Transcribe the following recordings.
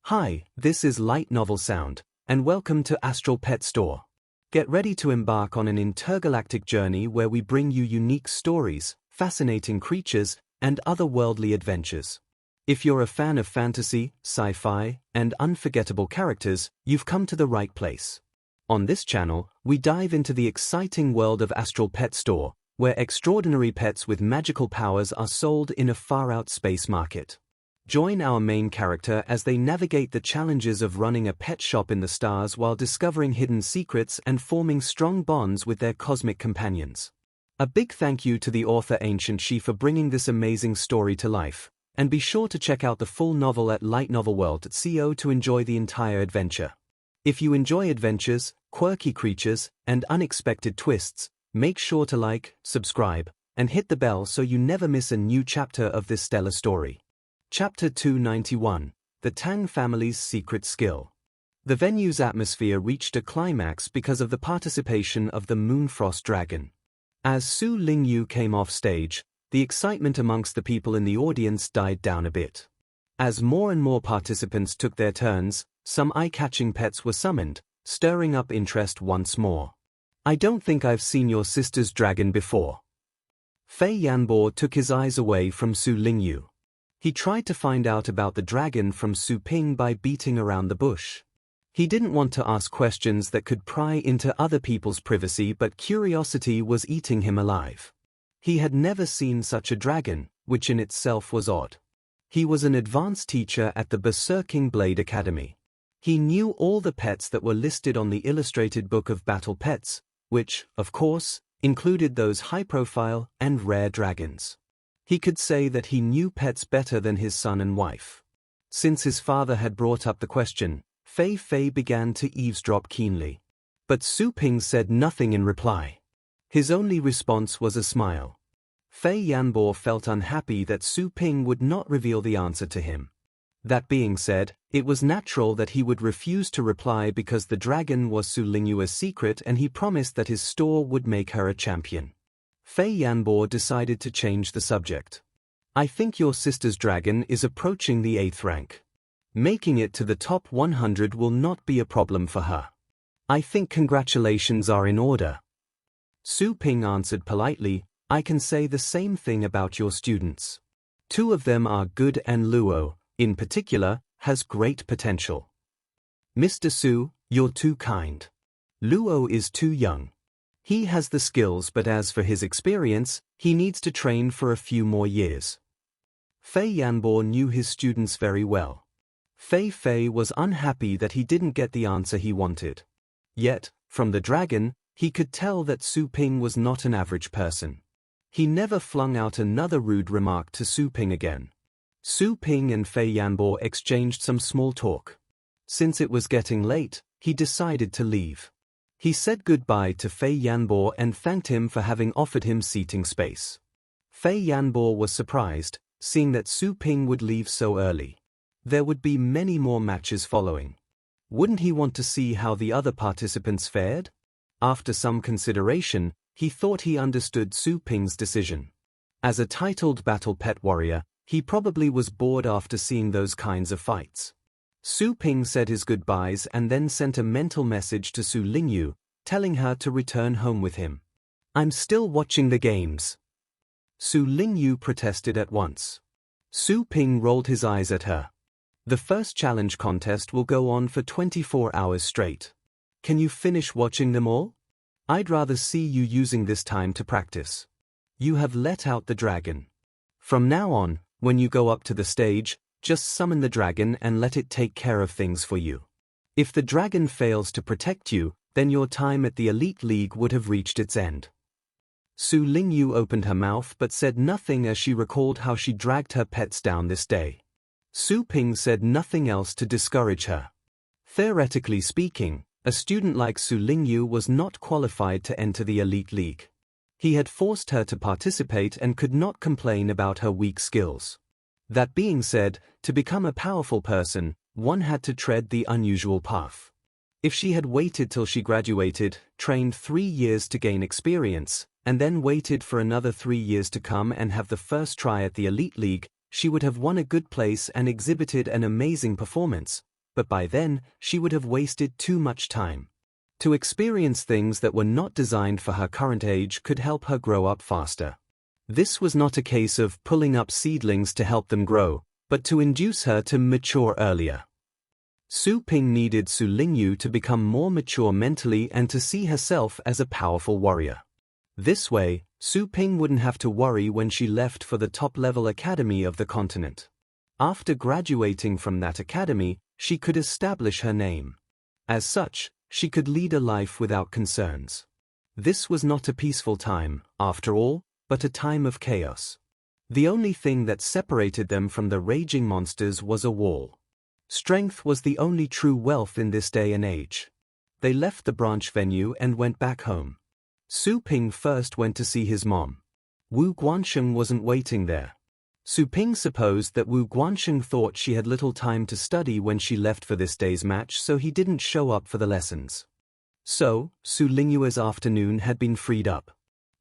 Hi, this is Light Novel Sound, and welcome to Astral Pet Store. Get ready to embark on an intergalactic journey where we bring you unique stories, fascinating creatures, and otherworldly adventures. If you're a fan of fantasy, sci-fi, and unforgettable characters, you've come to the right place. On this channel, we dive into the exciting world of Astral Pet Store, where extraordinary pets with magical powers are sold in a far-out space market. Join our main character as they navigate the challenges of running a pet shop in the stars while discovering hidden secrets and forming strong bonds with their cosmic companions. A big thank you to the author Ancient She for bringing this amazing story to life, and be sure to check out the full novel at lightnovelworld.co to enjoy the entire adventure. If you enjoy adventures, quirky creatures, and unexpected twists, make sure to like, subscribe, and hit the bell so you never miss a new chapter of this stellar story. Chapter 291, The Tang Family's Secret Skill. The venue's atmosphere reached a climax because of the participation of the Moonfrost Dragon. As Su Lingyu came off stage, the excitement amongst the people in the audience died down a bit. As more and more participants took their turns, some eye-catching pets were summoned, stirring up interest once more. I don't think I've seen your sister's dragon before. Fei Yanbo took his eyes away from Su Lingyu. He tried to find out about the dragon from Su Ping by beating around the bush. He didn't want to ask questions that could pry into other people's privacy, but curiosity was eating him alive. He had never seen such a dragon, which in itself was odd. He was an advanced teacher at the Berserking Blade Academy. He knew all the pets that were listed on the illustrated book of battle pets, which, of course, included those high-profile and rare dragons. He could say that he knew pets better than his son and wife. Since his father had brought up the question, Fei began to eavesdrop keenly. But Su Ping said nothing in reply. His only response was a smile. Fei Yanbo felt unhappy that Su Ping would not reveal the answer to him. That being said, it was natural that he would refuse to reply because the dragon was Su Lingyu's secret and he promised that his store would make her a champion. Fei Yanbo decided to change the subject. I think your sister's dragon is approaching the 8th rank. Making it to the top 100 will not be a problem for her. I think congratulations are in order. Su Ping answered politely, I can say the same thing about your students. 2 of them are good and Luo, in particular, has great potential. Mr. Su, you're too kind. Luo is too young. He has the skills, but as for his experience, he needs to train for a few more years. Fei Yanbo knew his students very well. Fei was unhappy that he didn't get the answer he wanted. Yet, from the dragon, he could tell that Su Ping was not an average person. He never flung out another rude remark to Su Ping again. Su Ping and Fei Yanbo exchanged some small talk. Since it was getting late, he decided to leave. He said goodbye to Fei Yanbo and thanked him for having offered him seating space. Fei Yanbo was surprised, seeing that Su Ping would leave so early. There would be many more matches following. Wouldn't he want to see how the other participants fared? After some consideration, he thought he understood Su Ping's decision. As a titled battle pet warrior, he probably was bored after seeing those kinds of fights. Su Ping said his goodbyes and then sent a mental message to Su Lingyu, telling her to return home with him. I'm still watching the games. Su Lingyu protested at once. Su Ping rolled his eyes at her. The first challenge contest will go on for 24 hours straight. Can you finish watching them all? I'd rather see you using this time to practice. You have let out the dragon. From now on, when you go up to the stage, just summon the dragon and let it take care of things for you. If the dragon fails to protect you, then your time at the Elite League would have reached its end. Su Lingyu opened her mouth but said nothing as she recalled how she dragged her pets down this day. Su Ping said nothing else to discourage her. Theoretically speaking, a student like Su Lingyu was not qualified to enter the Elite League. He had forced her to participate and could not complain about her weak skills. That being said, to become a powerful person, one had to tread the unusual path. If she had waited till she graduated, trained 3 years to gain experience, and then waited for another 3 years to come and have the first try at the Elite League, she would have won a good place and exhibited an amazing performance, but by then, she would have wasted too much time. To experience things that were not designed for her current age could help her grow up faster. This was not a case of pulling up seedlings to help them grow, but to induce her to mature earlier. Su Ping needed Su Lingyu to become more mature mentally and to see herself as a powerful warrior. This way, Su Ping wouldn't have to worry when she left for the top-level academy of the continent. After graduating from that academy, she could establish her name. As such, she could lead a life without concerns. This was not a peaceful time, after all, but a time of chaos. The only thing that separated them from the raging monsters was a wall. Strength was the only true wealth in this day and age. They left the branch venue and went back home. Su Ping first went to see his mom. Wu Guansheng wasn't waiting there. Su Ping supposed that Wu Guansheng thought she had little time to study when she left for this day's match, so he didn't show up for the lessons. So, Su Lingyu's afternoon had been freed up.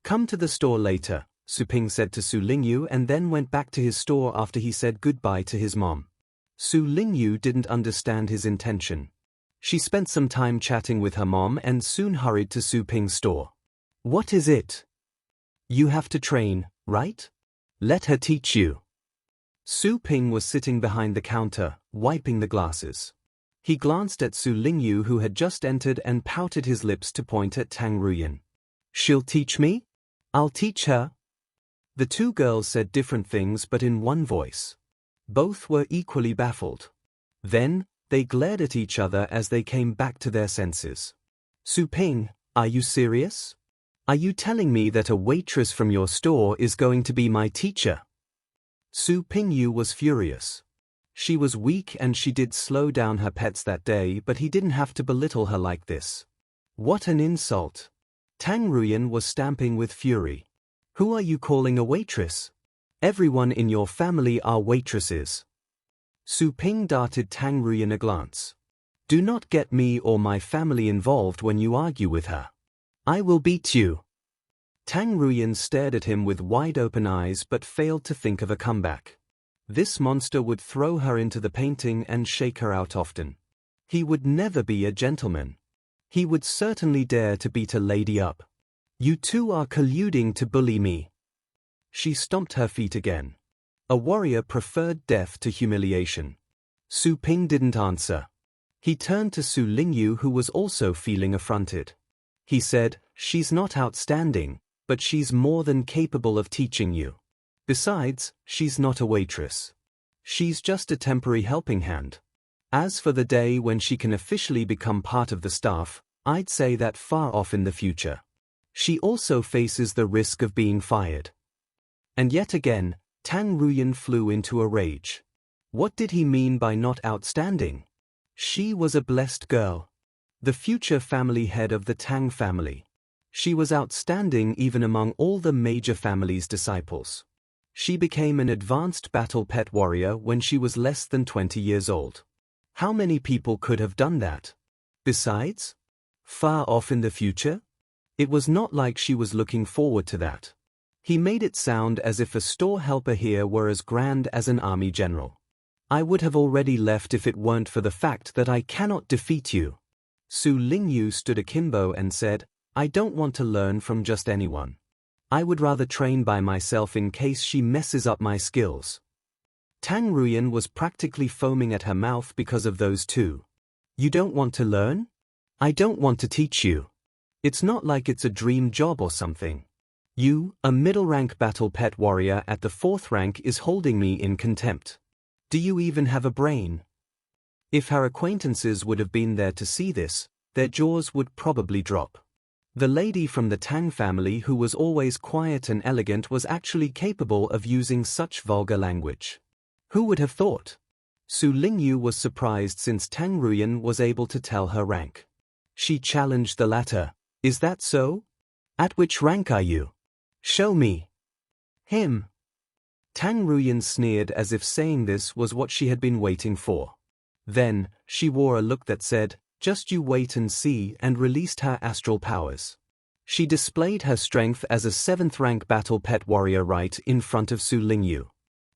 Come to the store later, Su Ping said to Su Lingyu, and then went back to his store after he said goodbye to his mom. Su Lingyu didn't understand his intention. She spent some time chatting with her mom and soon hurried to Su Ping's store. What is it? You have to train, right? Let her teach you. Su Ping was sitting behind the counter, wiping the glasses. He glanced at Su Lingyu, who had just entered, and pouted his lips to point at Tang Ruyan. She'll teach me? I'll teach her. The two girls said different things but in one voice. Both were equally baffled. Then, they glared at each other as they came back to their senses. Su Ping, are you serious? Are you telling me that a waitress from your store is going to be my teacher? Su Pingyu was furious. She was weak and she did slow down her pets that day, but he didn't have to belittle her like this. What an insult. Tang Ruyan was stamping with fury. Who are you calling a waitress? Everyone in your family are waitresses. Su Ping darted Tang Ruyan a glance. Do not get me or my family involved when you argue with her. I will beat you. Tang Ruyan stared at him with wide-open eyes but failed to think of a comeback. This monster would throw her into the painting and shake her out often. He would never be a gentleman. He would certainly dare to beat a lady up. You two are colluding to bully me. She stomped her feet again. A warrior preferred death to humiliation. Su Ping didn't answer. He turned to Su Lingyu, who was also feeling affronted. He said, she's not outstanding, but she's more than capable of teaching you. Besides, she's not a waitress. She's just a temporary helping hand. As for the day when she can officially become part of the staff, I'd say that far off in the future. She also faces the risk of being fired. And yet again, Tang Ruyan flew into a rage. What did he mean by not outstanding? She was a blessed girl. The future family head of the Tang family. She was outstanding even among all the major family's disciples. She became an advanced battle pet warrior when she was less than 20 years old. How many people could have done that? Besides, far off in the future? It was not like she was looking forward to that. He made it sound as if a store helper here were as grand as an army general. I would have already left if it weren't for the fact that I cannot defeat you. Su Lingyu stood akimbo and said, I don't want to learn from just anyone. I would rather train by myself in case she messes up my skills. Tang Ruyan was practically foaming at her mouth because of those two. You don't want to learn? I don't want to teach you. It's not like it's a dream job or something. You, a middle-rank battle pet warrior at the 4th rank, is holding me in contempt. Do you even have a brain? If her acquaintances would have been there to see this, their jaws would probably drop. The lady from the Tang family, who was always quiet and elegant, was actually capable of using such vulgar language. Who would have thought? Su Lingyu was surprised since Tang Ruyan was able to tell her rank. She challenged the latter. Is that so? At which rank are you? Show me. Him. Tang Ruyan sneered as if saying this was what she had been waiting for. Then, she wore a look that said, just you wait and see, and released her astral powers. She displayed her strength as a 7th rank battle pet warrior right in front of Su Lingyu.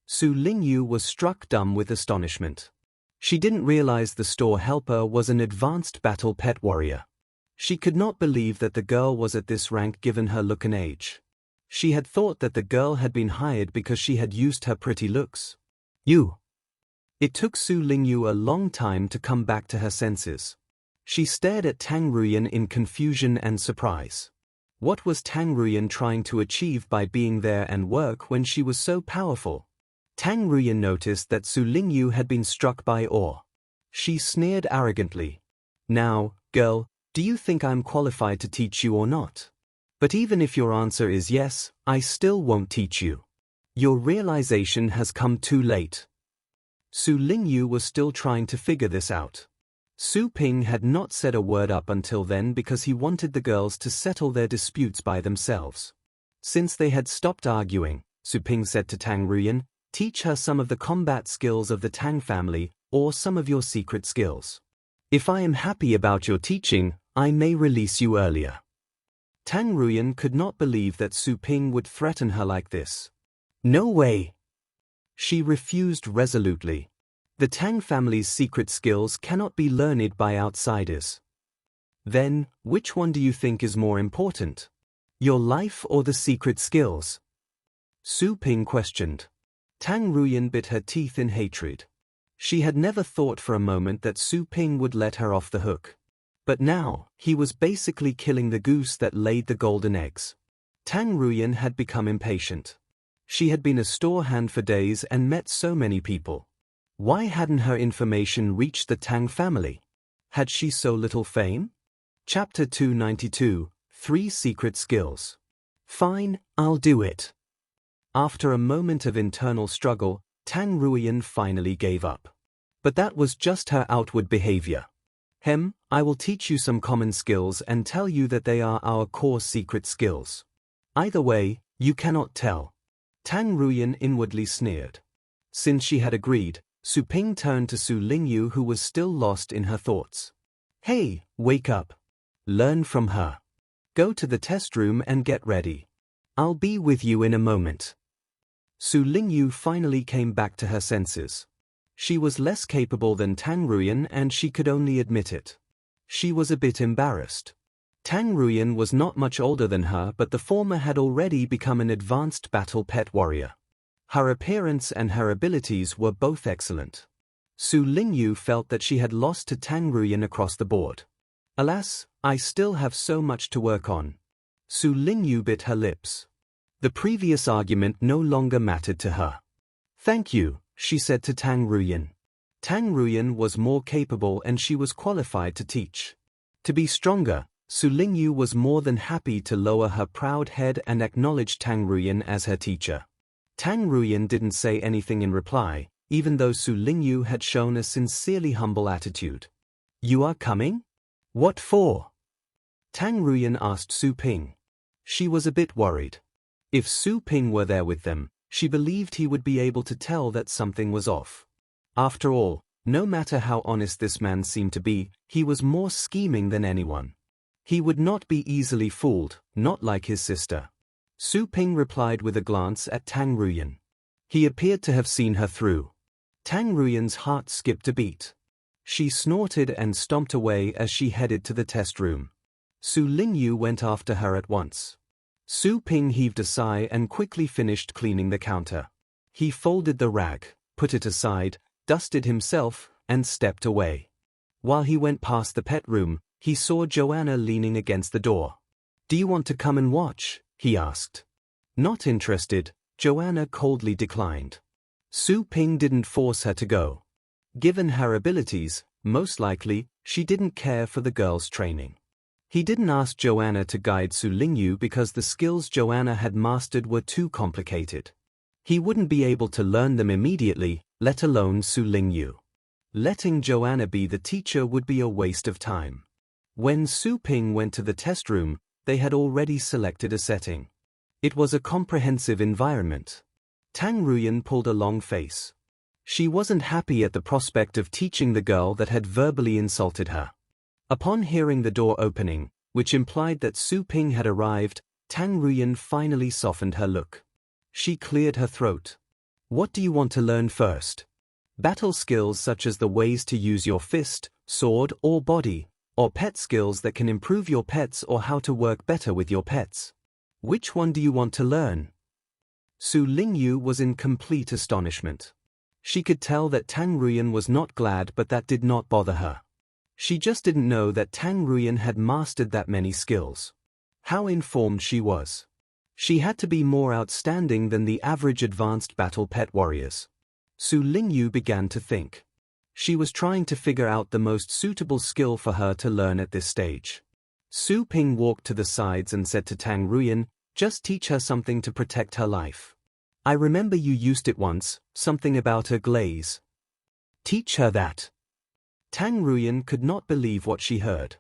Su Lingyu was struck dumb with astonishment. She didn't realize the store helper was an advanced battle pet warrior. She could not believe that the girl was at this rank given her look and age. She had thought that the girl had been hired because she had used her pretty looks. You. It took Su Lingyu a long time to come back to her senses. She stared at Tang Ruyan in confusion and surprise. What was Tang Ruyan trying to achieve by being there and work when she was so powerful? Tang Ruyan noticed that Su Lingyu had been struck by awe. She sneered arrogantly. Now, girl, do you think I'm qualified to teach you or not? But even if your answer is yes, I still won't teach you. Your realization has come too late. Su Lingyu was still trying to figure this out. Su Ping had not said a word up until then because he wanted the girls to settle their disputes by themselves. Since they had stopped arguing, Su Ping said to Tang Ruyan, "Teach her some of the combat skills of the Tang family, or some of your secret skills. If I am happy about your teaching, I may release you earlier." Tang Ruyan could not believe that Su Ping would threaten her like this. No way! She refused resolutely. The Tang family's secret skills cannot be learned by outsiders. Then, which one do you think is more important? Your life or the secret skills? Su Ping questioned. Tang Ruyan bit her teeth in hatred. She had never thought for a moment that Su Ping would let her off the hook. But now, he was basically killing the goose that laid the golden eggs. Tang Ruyan had become impatient. She had been a store hand for days and met so many people. Why hadn't her information reached the Tang family? Had she so little fame? Chapter 292, 3 Secret Skills. Fine, I'll do it. After a moment of internal struggle, Tang Ruyan finally gave up. But that was just her outward behavior. I will teach you some common skills and tell you that they are our core secret skills. Either way, you cannot tell. Tang Ruyan inwardly sneered. Since she had agreed, Su Ping turned to Su Lingyu, who was still lost in her thoughts. Hey, wake up. Learn from her. Go to the test room and get ready. I'll be with you in a moment. Su Lingyu finally came back to her senses. She was less capable than Tang Ruyan and she could only admit it. She was a bit embarrassed. Tang Ruyan was not much older than her, but the former had already become an advanced battle pet warrior. Her appearance and her abilities were both excellent. Su Lingyu felt that she had lost to Tang Ruyan across the board. Alas, I still have so much to work on. Su Lingyu bit her lips. The previous argument no longer mattered to her. Thank you, she said to Tang Ruyan. Tang Ruyan was more capable and she was qualified to teach. To be stronger, Su Lingyu was more than happy to lower her proud head and acknowledge Tang Ruyan as her teacher. Tang Ruyan didn't say anything in reply, even though Su Lingyu had shown a sincerely humble attitude. You are coming? What for? Tang Ruyan asked Su Ping. She was a bit worried. If Su Ping were there with them, she believed he would be able to tell that something was off. After all, no matter how honest this man seemed to be, he was more scheming than anyone. He would not be easily fooled, not like his sister. Su Ping replied with a glance at Tang Ruyan. He appeared to have seen her through. Tang Ruyan's heart skipped a beat. She snorted and stomped away as she headed to the test room. Su Lingyu went after her at once. Su Ping heaved a sigh and quickly finished cleaning the counter. He folded the rag, put it aside, dusted himself, and stepped away. While he went past the pet room, he saw Joanna leaning against the door. Do you want to come and watch? He asked. Not interested, Joanna coldly declined. Su Ping didn't force her to go. Given her abilities, most likely, she didn't care for the girl's training. He didn't ask Joanna to guide Su Lingyu because the skills Joanna had mastered were too complicated. He wouldn't be able to learn them immediately, let alone Su Lingyu. Letting Joanna be the teacher would be a waste of time. When Su Ping went to the test room, they had already selected a setting. It was a comprehensive environment. Tang Ruyan pulled a long face. She wasn't happy at the prospect of teaching the girl that had verbally insulted her. Upon hearing the door opening, which implied that Su Ping had arrived, Tang Ruyan finally softened her look. She cleared her throat. What do you want to learn first? Battle skills such as the ways to use your fist, sword, or body, or pet skills that can improve your pets or how to work better with your pets. Which one do you want to learn? Su Lingyu was in complete astonishment. She could tell that Tang Ruyan was not glad, but that did not bother her. She just didn't know that Tang Ruyan had mastered that many skills. How informed she was. She had to be more outstanding than the average advanced battle pet warriors. Su Lingyu began to think. She was trying to figure out the most suitable skill for her to learn at this stage. Su Ping walked to the sides and said to Tang Ruyan, "Just teach her something to protect her life. I remember you used it once, something about a glaze. Teach her that." Tang Ruyan could not believe what she heard.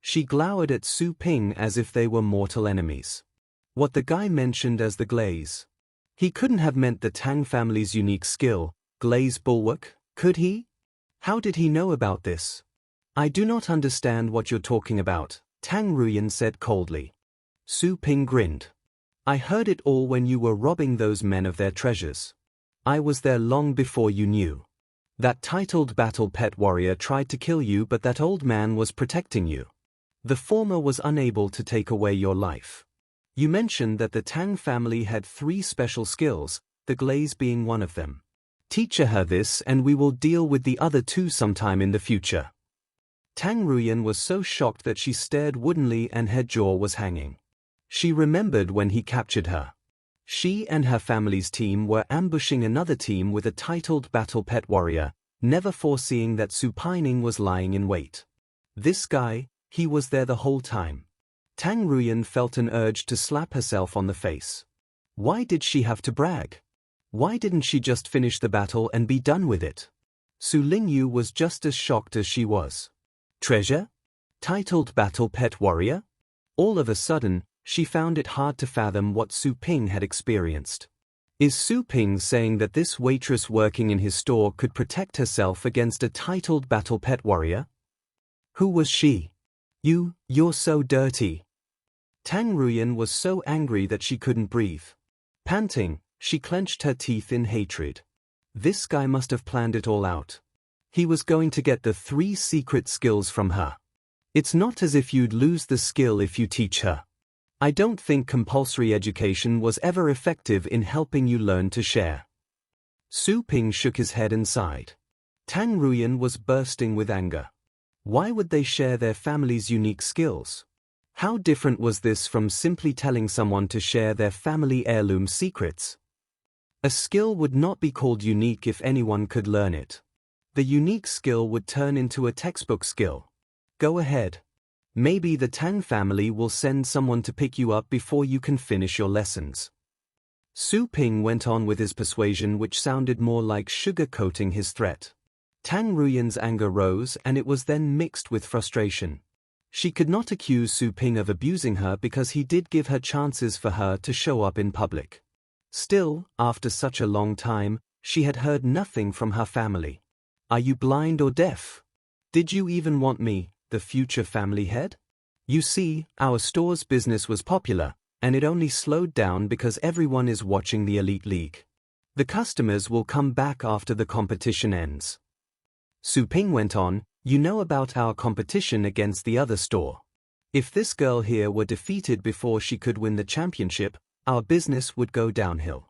She glowered at Su Ping as if they were mortal enemies. What the guy mentioned as the glaze. He couldn't have meant the Tang family's unique skill, Glaze Bulwark, could he? How did he know about this? "I do not understand what you're talking about," Tang Ruyan said coldly. Su Ping grinned. "I heard it all when you were robbing those men of their treasures. I was there long before you knew. That titled battle pet warrior tried to kill you, but that old man was protecting you. The former was unable to take away your life. You mentioned that the Tang family had 3 special skills, the glaze being one of them. Teach her this and we will deal with the other 2 sometime in the future." Tang Ruyan was so shocked that she stared woodenly and her jaw was hanging. She remembered when he captured her. She and her family's team were ambushing another team with a titled battle pet warrior, never foreseeing that Su Pining was lying in wait. This guy, he was there the whole time. Tang Ruyan felt an urge to slap herself on the face. Why did she have to brag? Why didn't she just finish the battle and be done with it? Su Lingyu was just as shocked as she was. Treasure? Titled battle pet warrior? All of a sudden, she found it hard to fathom what Su Ping had experienced. Is Su Ping saying that this waitress working in his store could protect herself against a titled battle pet warrior? Who was she? You're so dirty. Tang Ruyan was so angry that she couldn't breathe. Panting, she clenched her teeth in hatred. This guy must have planned it all out. He was going to get the 3 secret skills from her. It's not as if you'd lose the skill if you teach her. I don't think compulsory education was ever effective in helping you learn to share. Su Ping shook his head and sighed. Tang Ruyan was bursting with anger. Why would they share their family's unique skills? How different was this from simply telling someone to share their family heirloom secrets? A skill would not be called unique if anyone could learn it. The unique skill would turn into a textbook skill. Go ahead. Maybe the Tang family will send someone to pick you up before you can finish your lessons. Su Ping went on with his persuasion, which sounded more like sugar-coating his threat. Tang Ruyan's anger rose and it was then mixed with frustration. She could not accuse Su Ping of abusing her because he did give her chances for her to show up in public. Still, after such a long time, she had heard nothing from her family. Are you blind or deaf? Did you even want me, the future family head? You see, our store's business was popular, and it only slowed down because everyone is watching the Elite League. The customers will come back after the competition ends. Su Ping went on, you know about our competition against the other store. If this girl here were defeated before she could win the championship, our business would go downhill.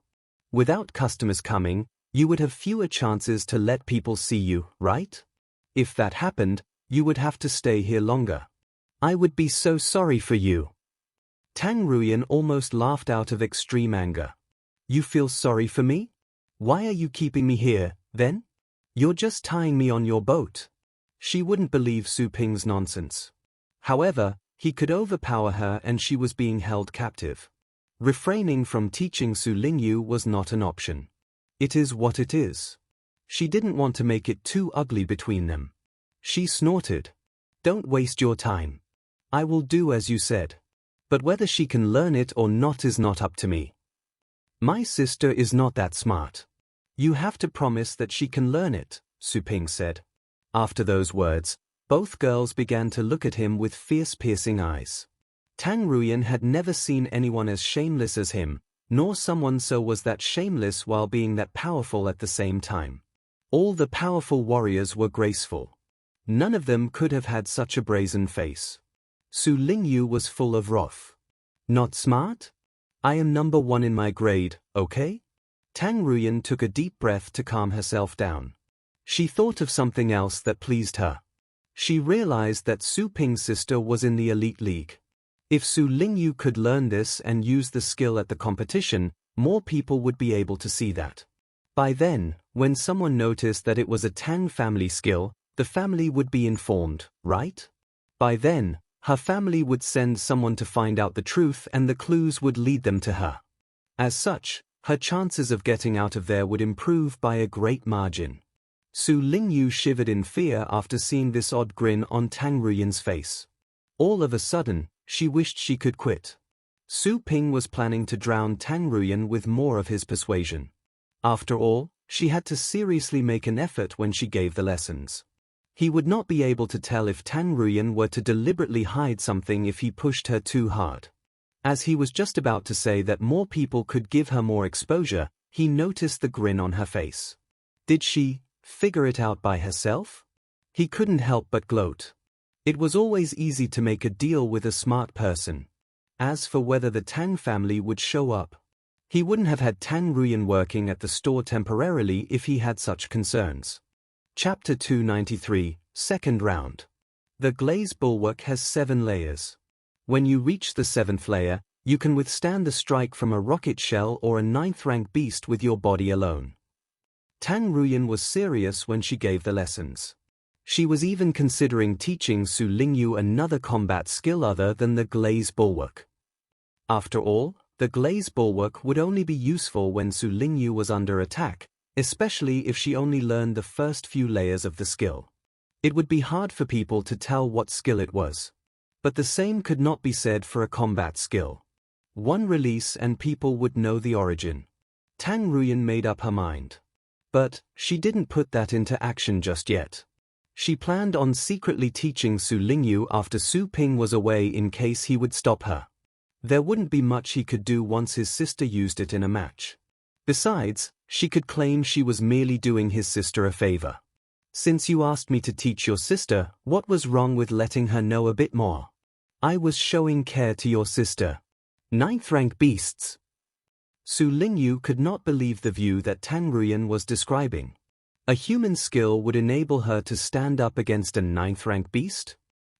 Without customers coming, you would have fewer chances to let people see you, right? If that happened, you would have to stay here longer. I would be so sorry for you. Tang Ruyan almost laughed out of extreme anger. You feel sorry for me? Why are you keeping me here, then? You're just tying me on your boat. She wouldn't believe Su Ping's nonsense. However, he could overpower her and she was being held captive. Refraining from teaching Su Lingyu was not an option. It is what it is. She didn't want to make it too ugly between them. She snorted. Don't waste your time. I will do as you said. But whether she can learn it or not is not up to me. My sister is not that smart. You have to promise that she can learn it, Su Ping said. After those words, both girls began to look at him with fierce piercing eyes. Tang Ruyan had never seen anyone as shameless as him, nor someone so was that shameless while being that powerful at the same time. All the powerful warriors were graceful. None of them could have had such a brazen face. Su Lingyu was full of wrath. Not smart? I am number 1 in my grade, okay? Tang Ruyan took a deep breath to calm herself down. She thought of something else that pleased her. She realized that Su Ping's sister was in the elite league. If Su Lingyu could learn this and use the skill at the competition, more people would be able to see that. By then, when someone noticed that it was a Tang family skill, the family would be informed, right? By then, her family would send someone to find out the truth and the clues would lead them to her. As such, her chances of getting out of there would improve by a great margin. Su Lingyu shivered in fear after seeing this odd grin on Tang Ruyan's face. All of a sudden, she wished she could quit. Su Ping was planning to drown Tang Ruyan with more of his persuasion. After all, she had to seriously make an effort when she gave the lessons. He would not be able to tell if Tang Ruyan were to deliberately hide something if he pushed her too hard. As he was just about to say that more people could give her more exposure, he noticed the grin on her face. Did she figure it out by herself? He couldn't help but gloat. It was always easy to make a deal with a smart person. As for whether the Tang family would show up, he wouldn't have had Tang Ruyan working at the store temporarily if he had such concerns. Chapter 293, Second Round. The Glaze Bulwark has 7 layers. When you reach the 7th layer, you can withstand the strike from a rocket shell or a 9th-rank beast with your body alone. Tang Ruyan was serious when she gave the lessons. She was even considering teaching Su Lingyu another combat skill other than the Glaze Bulwark. After all, the Glaze Bulwark would only be useful when Su Lingyu was under attack, especially if she only learned the first few layers of the skill. It would be hard for people to tell what skill it was. But the same could not be said for a combat skill. One release and people would know the origin. Tang Ruyan made up her mind. But she didn't put that into action just yet. She planned on secretly teaching Su Lingyu after Su Ping was away in case he would stop her. There wouldn't be much he could do once his sister used it in a match. Besides, she could claim she was merely doing his sister a favor. Since you asked me to teach your sister, what was wrong with letting her know a bit more? I was showing care to your sister. 9th-rank beasts. Su Lingyu could not believe the view that Tang Ruyan was describing. A human skill would enable her to stand up against a 9th-rank beast?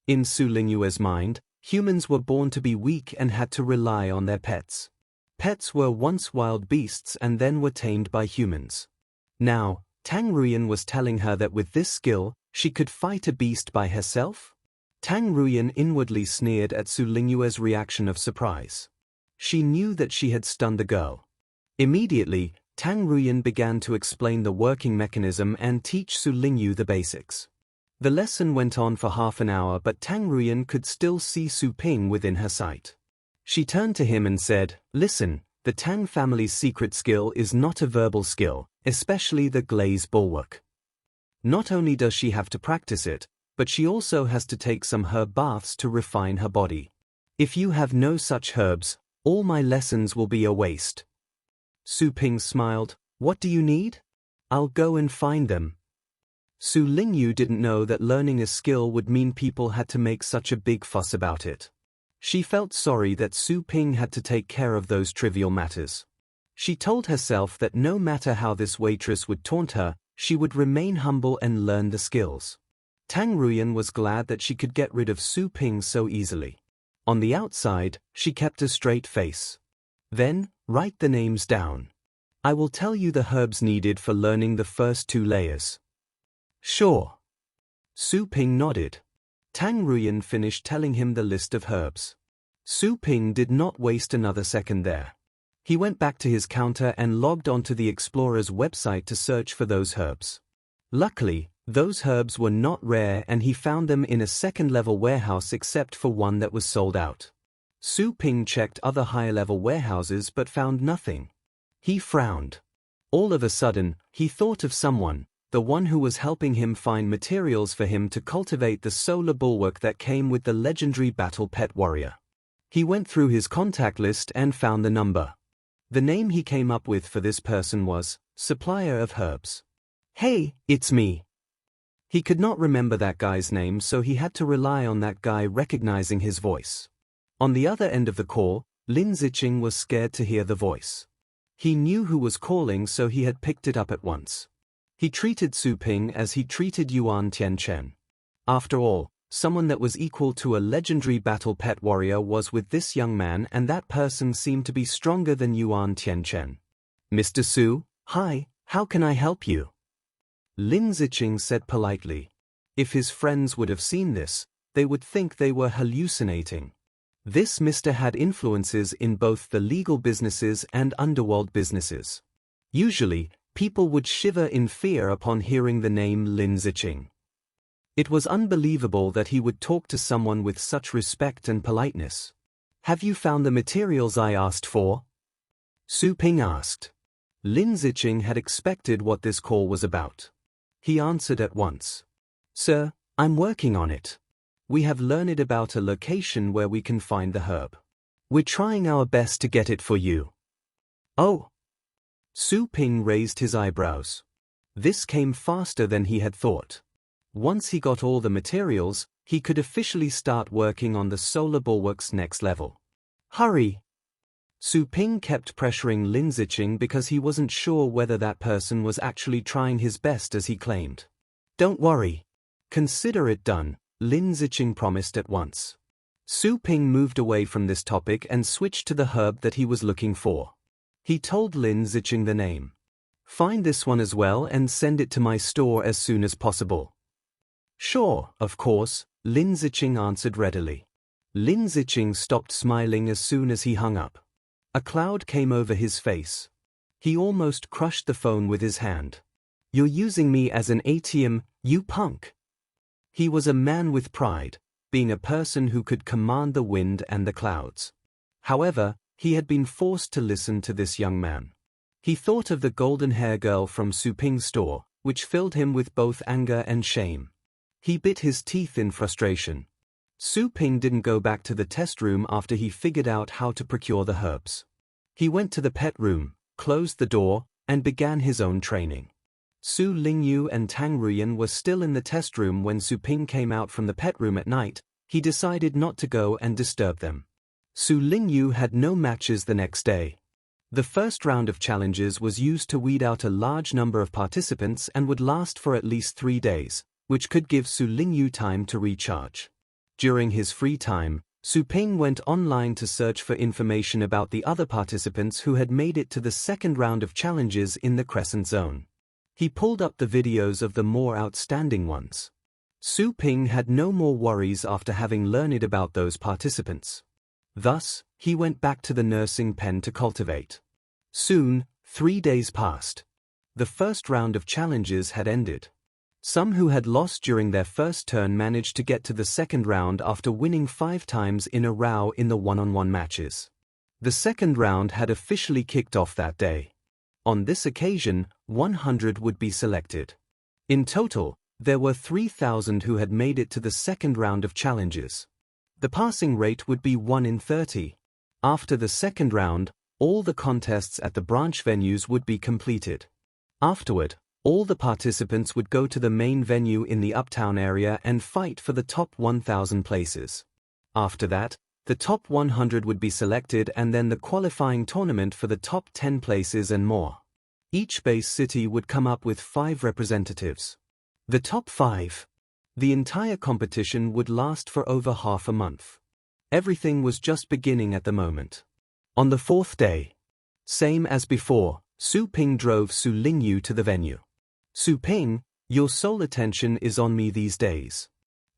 In Su Lingyu's mind, humans were born to be weak and had to rely on their pets. Pets were once wild beasts and then were tamed by humans. Now, Tang Ruyan was telling her that with this skill, she could fight a beast by herself? Tang Ruyan inwardly sneered at Su Lingyu's reaction of surprise. She knew that she had stunned the girl. Immediately, Tang Ruyan began to explain the working mechanism and teach Su Lingyu the basics. The lesson went on for half an hour, but Tang Ruyan could still see Su Ping within her sight. She turned to him and said, "Listen, the Tang family's secret skill is not a verbal skill, especially the Glaze Bulwark. Not only does she have to practice it, but she also has to take some herb baths to refine her body. If you have no such herbs, all my lessons will be a waste." Su Ping smiled. "What do you need? I'll go and find them." Su Lingyu didn't know that learning a skill would mean people had to make such a big fuss about it. She felt sorry that Su Ping had to take care of those trivial matters. She told herself that no matter how this waitress would taunt her, she would remain humble and learn the skills. Tang Ruyan was glad that she could get rid of Su Ping so easily. On the outside, she kept a straight face. "Then, write the names down. I will tell you the herbs needed for learning the first 2 layers." "Sure." Su Ping nodded. Tang Ruyan finished telling him the list of herbs. Su Ping did not waste another second there. He went back to his counter and logged onto the Explorer's website to search for those herbs. Luckily, those herbs were not rare and he found them in a second-level warehouse except for one that was sold out. Su Ping checked other higher-level warehouses but found nothing. He frowned. All of a sudden, he thought of someone, the one who was helping him find materials for him to cultivate the solar bulwark that came with the legendary battle pet warrior. He went through his contact list and found the number. The name he came up with for this person was Supplier of Herbs. Hey, it's me. He could not remember that guy's name, so he had to rely on that guy recognizing his voice. On the other end of the call, Lin Ziqing was scared to hear the voice. He knew who was calling, so he had picked it up at once. He treated Su Ping as he treated Yuan Tianchen. After all, someone that was equal to a legendary battle pet warrior was with this young man, and that person seemed to be stronger than Yuan Tianchen. Mr. Su, hi, how can I help you? Lin Ziqing said politely. If his friends would have seen this, they would think they were hallucinating. This Mr. had influences in both the legal businesses and underworld businesses. Usually, people would shiver in fear upon hearing the name Lin Ziqing. It was unbelievable that he would talk to someone with such respect and politeness. Have you found the materials I asked for? Su Ping asked. Lin Ziqing had expected what this call was about. He answered at once. Sir, I'm working on it. We have learned about a location where we can find the herb. We're trying our best to get it for you. Oh. Su Ping raised his eyebrows. This came faster than he had thought. Once he got all the materials, he could officially start working on the solar bulwark's next level. Hurry! Su Ping kept pressuring Lin Ziqing because he wasn't sure whether that person was actually trying his best as he claimed. Don't worry. Consider it done, Lin Ziqing promised at once. Su Ping moved away from this topic and switched to the herb that he was looking for. He told Lin Ziqing the name. Find this one as well and send it to my store as soon as possible. Sure, of course, Lin Ziqing answered readily. Lin Ziqing stopped smiling as soon as he hung up. A cloud came over his face. He almost crushed the phone with his hand. You're using me as an ATM, you punk. He was a man with pride, being a person who could command the wind and the clouds. However, he had been forced to listen to this young man. He thought of the golden hair girl from Su Ping's store, which filled him with both anger and shame. He bit his teeth in frustration. Su Ping didn't go back to the test room after he figured out how to procure the herbs. He went to the pet room, closed the door, and began his own training. Su Lingyu and Tang Ruyan were still in the test room when Su Ping came out from the pet room at night. He decided not to go and disturb them. Su Lingyu had no matches the next day. The first round of challenges was used to weed out a large number of participants and would last for at least 3 days, which could give Su Lingyu time to recharge. During his free time, Su Ping went online to search for information about the other participants who had made it to the second round of challenges in the Crescent Zone. He pulled up the videos of the more outstanding ones. Su Ping had no more worries after having learned about those participants. Thus, he went back to the nursing pen to cultivate. Soon, 3 days passed. The first round of challenges had ended. Some who had lost during their first turn managed to get to the second round after winning 5 times in a row in the one-on-one matches. The second round had officially kicked off that day. On this occasion, 100 would be selected. In total, there were 3,000 who had made it to the second round of challenges. The passing rate would be 1 in 30. After the second round, all the contests at the branch venues would be completed. Afterward, all the participants would go to the main venue in the uptown area and fight for the top 1,000 places. After that, the top 100 would be selected and then the qualifying tournament for the top 10 places and more. Each base city would come up with 5 representatives. The top 5. The entire competition would last for over half a month. Everything was just beginning at the moment. On the 4th day, same as before, Su Ping drove Su Lingyu to the venue. Su Ping, your sole attention is on me these days.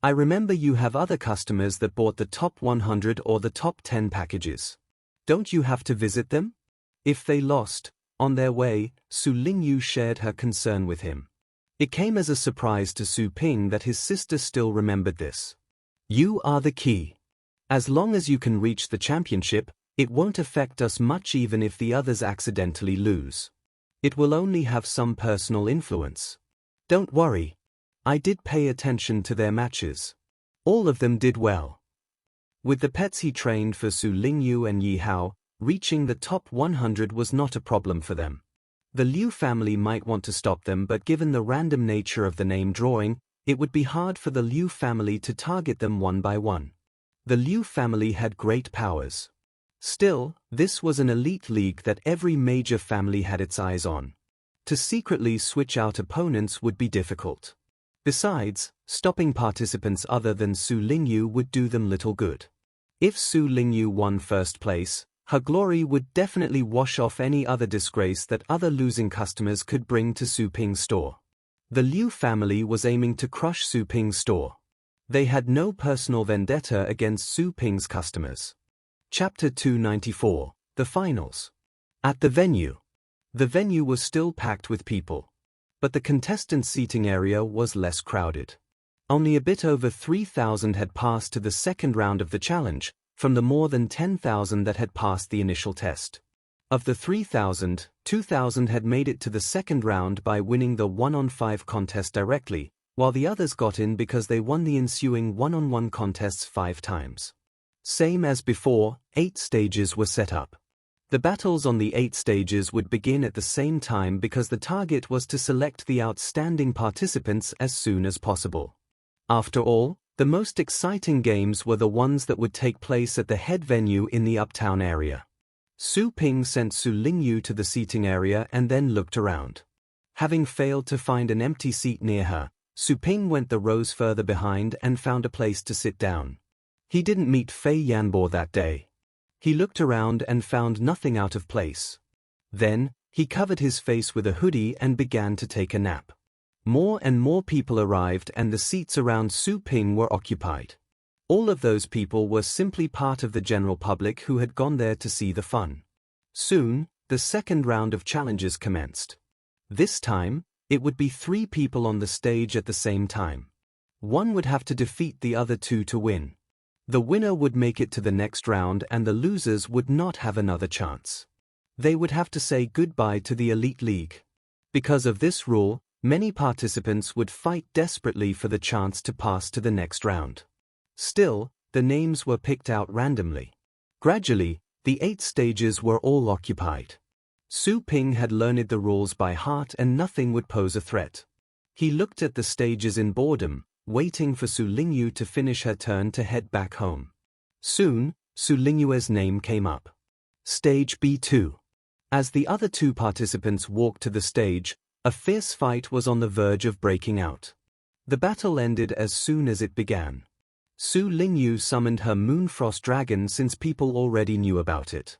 I remember you have other customers that bought the top 100 or the top 10 packages. Don't you have to visit them? If they lost, on their way, Su Lingyu shared her concern with him. It came as a surprise to Su Ping that his sister still remembered this. You are the key. As long as you can reach the championship, it won't affect us much even if the others accidentally lose. It will only have some personal influence. Don't worry. I did pay attention to their matches. All of them did well. With the pets he trained for Su Lingyu and Yi Hao, reaching the top 100 was not a problem for them. The Liu family might want to stop them, but given the random nature of the name drawing, it would be hard for the Liu family to target them one by one. The Liu family had great powers. Still, this was an elite league that every major family had its eyes on. To secretly switch out opponents would be difficult. Besides, stopping participants other than Su Lingyu would do them little good. If Su Lingyu won first place, her glory would definitely wash off any other disgrace that other losing customers could bring to Su Ping's store. The Liu family was aiming to crush Su Ping's store. They had no personal vendetta against Su Ping's customers. Chapter 294, The Finals. At the venue. The venue was still packed with people. But the contestants' seating area was less crowded. Only a bit over 3,000 had passed to the second round of the challenge, from the more than 10,000 that had passed the initial test. Of the 3,000, 2,000 had made it to the second round by winning the 1-on-5 contest directly, while the others got in because they won the ensuing 1-on-1 contests 5 times. Same as before, 8 stages were set up. The battles on the 8 stages would begin at the same time because the target was to select the outstanding participants as soon as possible. After all, the most exciting games were the ones that would take place at the head venue in the uptown area. Su Ping sent Su Lingyu to the seating area and then looked around. Having failed to find an empty seat near her, Su Ping went the rows further behind and found a place to sit down. He didn't meet Fei Yanbo that day. He looked around and found nothing out of place. Then, he covered his face with a hoodie and began to take a nap. More and more people arrived and the seats around Su Ping were occupied. All of those people were simply part of the general public who had gone there to see the fun. Soon, the second round of challenges commenced. This time, it would be 3 people on the stage at the same time. One would have to defeat the other 2 to win. The winner would make it to the next round and the losers would not have another chance. They would have to say goodbye to the Elite League. Because of this rule, many participants would fight desperately for the chance to pass to the next round. Still, the names were picked out randomly. Gradually, the 8 stages were all occupied. Su Ping had learned the rules by heart and nothing would pose a threat. He looked at the stages in boredom, waiting for Su Lingyu to finish her turn to head back home. Soon, Su Lingyu's name came up. Stage B2. As the other 2 participants walked to the stage, a fierce fight was on the verge of breaking out. The battle ended as soon as it began. Su Lingyu summoned her Moonfrost Dragon since people already knew about it.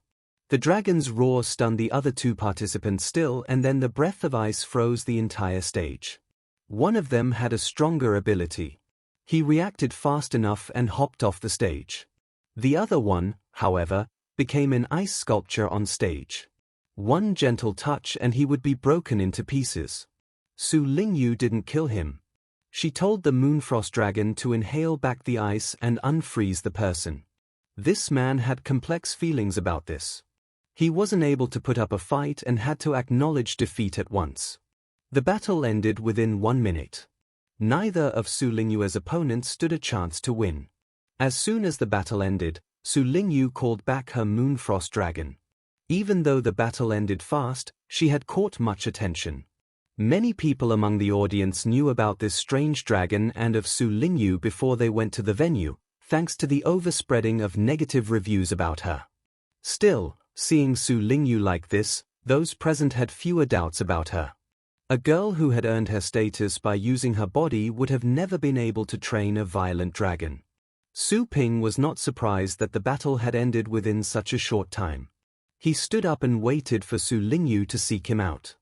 The dragon's roar stunned the other 2 participants still, and then the breath of ice froze the entire stage. One of them had a stronger ability. He reacted fast enough and hopped off the stage. The other one, however, became an ice sculpture on stage. One gentle touch and he would be broken into pieces. Su Lingyu didn't kill him. She told the Moonfrost Dragon to inhale back the ice and unfreeze the person. This man had complex feelings about this. He wasn't able to put up a fight and had to acknowledge defeat at once. The battle ended within 1 minute. Neither of Su Lingyu's opponents stood a chance to win. As soon as the battle ended, Su Lingyu called back her Moonfrost Dragon. Even though the battle ended fast, she had caught much attention. Many people among the audience knew about this strange dragon and of Su Lingyu before they went to the venue, thanks to the overspreading of negative reviews about her. Still, seeing Su Lingyu like this, those present had fewer doubts about her. A girl who had earned her status by using her body would have never been able to train a violent dragon. Su Ping was not surprised that the battle had ended within such a short time. He stood up and waited for Su Lingyu to seek him out.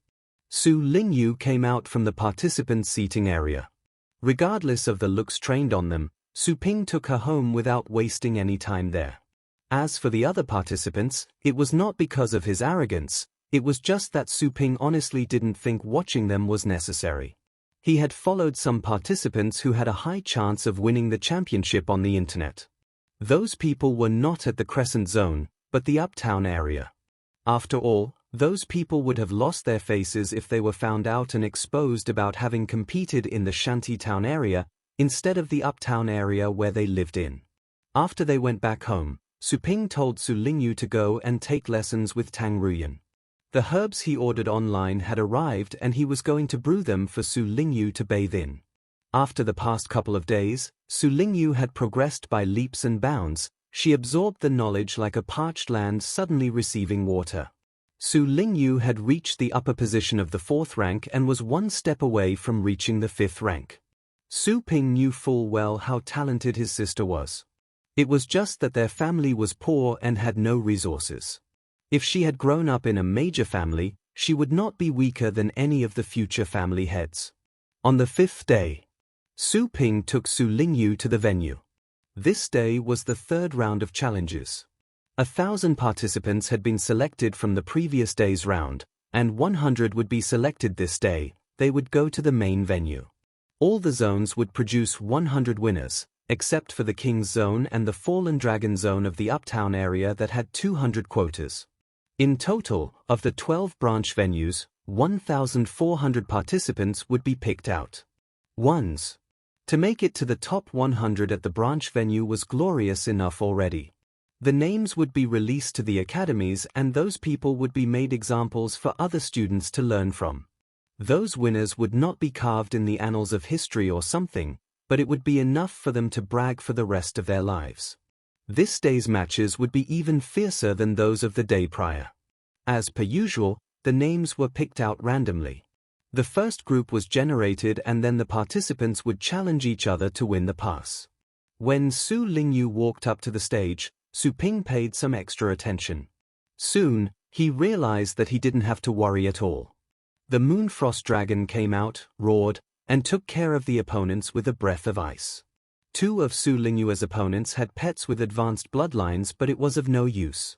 Su Lingyu came out from the participants' seating area. Regardless of the looks trained on them, Su Ping took her home without wasting any time there. As for the other participants, it was not because of his arrogance, it was just that Su Ping honestly didn't think watching them was necessary. He had followed some participants who had a high chance of winning the championship on the internet. Those people were not at the Crescent Zone, but the uptown area. After all, those people would have lost their faces if they were found out and exposed about having competed in the shantytown area instead of the uptown area where they lived in. After they went back home, Su Ping told Su Lingyu to go and take lessons with Tang. The herbs he ordered online had arrived and he was going to brew them for Su Lingyu to bathe in. After the past couple of days, Su Lingyu had progressed by leaps and bounds. She absorbed the knowledge like a parched land suddenly receiving water. Su Lingyu had reached the upper position of the 4th rank and was one step away from reaching the 5th rank. Su Ping knew full well how talented his sister was. It was just that their family was poor and had no resources. If she had grown up in a major family, she would not be weaker than any of the future family heads. On the 5th day, Su Ping took Su Lingyu to the venue. This day was the 3rd round of challenges. 1,000 participants had been selected from the previous day's round, and 100 would be selected this day. They would go to the main venue. All the zones would produce 100 winners, except for the King's Zone and the Fallen Dragon Zone of the Uptown area that had 200 quotas. In total, of the 12 branch venues, 1,400 participants would be picked out. Ones. To make it to the top 100 at the branch venue was glorious enough already. The names would be released to the academies and those people would be made examples for other students to learn from. Those winners would not be carved in the annals of history or something, but it would be enough for them to brag for the rest of their lives. This day's matches would be even fiercer than those of the day prior. As per usual, the names were picked out randomly. The first group was generated and then the participants would challenge each other to win the pass. When Su Lingyu walked up to the stage, Su Ping paid some extra attention. Soon, he realized that he didn't have to worry at all. The Moonfrost Dragon came out, roared, and took care of the opponents with a breath of ice. 2 of Su Lingyu's opponents had pets with advanced bloodlines, but it was of no use.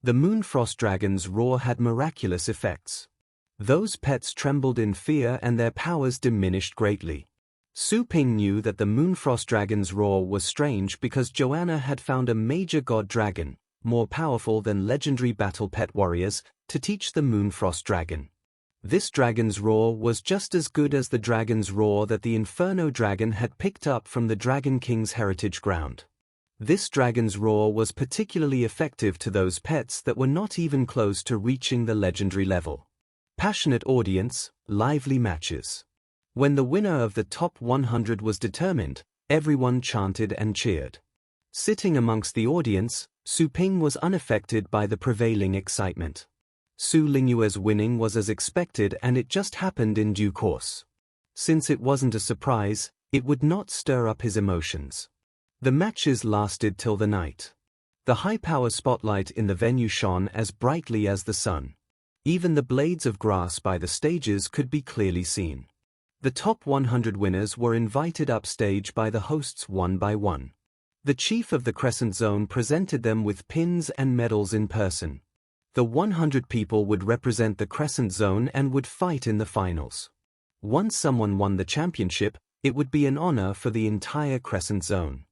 The Moonfrost Dragon's roar had miraculous effects. Those pets trembled in fear and their powers diminished greatly. Su Ping knew that the Moonfrost Dragon's roar was strange because Joanna had found a major god dragon, more powerful than legendary battle pet warriors, to teach the Moonfrost Dragon. This dragon's roar was just as good as the dragon's roar that the Inferno Dragon had picked up from the Dragon King's heritage ground. This dragon's roar was particularly effective to those pets that were not even close to reaching the legendary level. Passionate audience, lively matches. When the winner of the top 100 was determined, everyone chanted and cheered. Sitting amongst the audience, Su Ping was unaffected by the prevailing excitement. Su Lingyu's winning was as expected and it just happened in due course. Since it wasn't a surprise, it would not stir up his emotions. The matches lasted till the night. The high-power spotlight in the venue shone as brightly as the sun. Even the blades of grass by the stages could be clearly seen. The top 100 winners were invited upstage by the hosts one by one. The chief of the Crescent Zone presented them with pins and medals in person. The 100 people would represent the Crescent Zone and would fight in the finals. Once someone won the championship, it would be an honor for the entire Crescent Zone.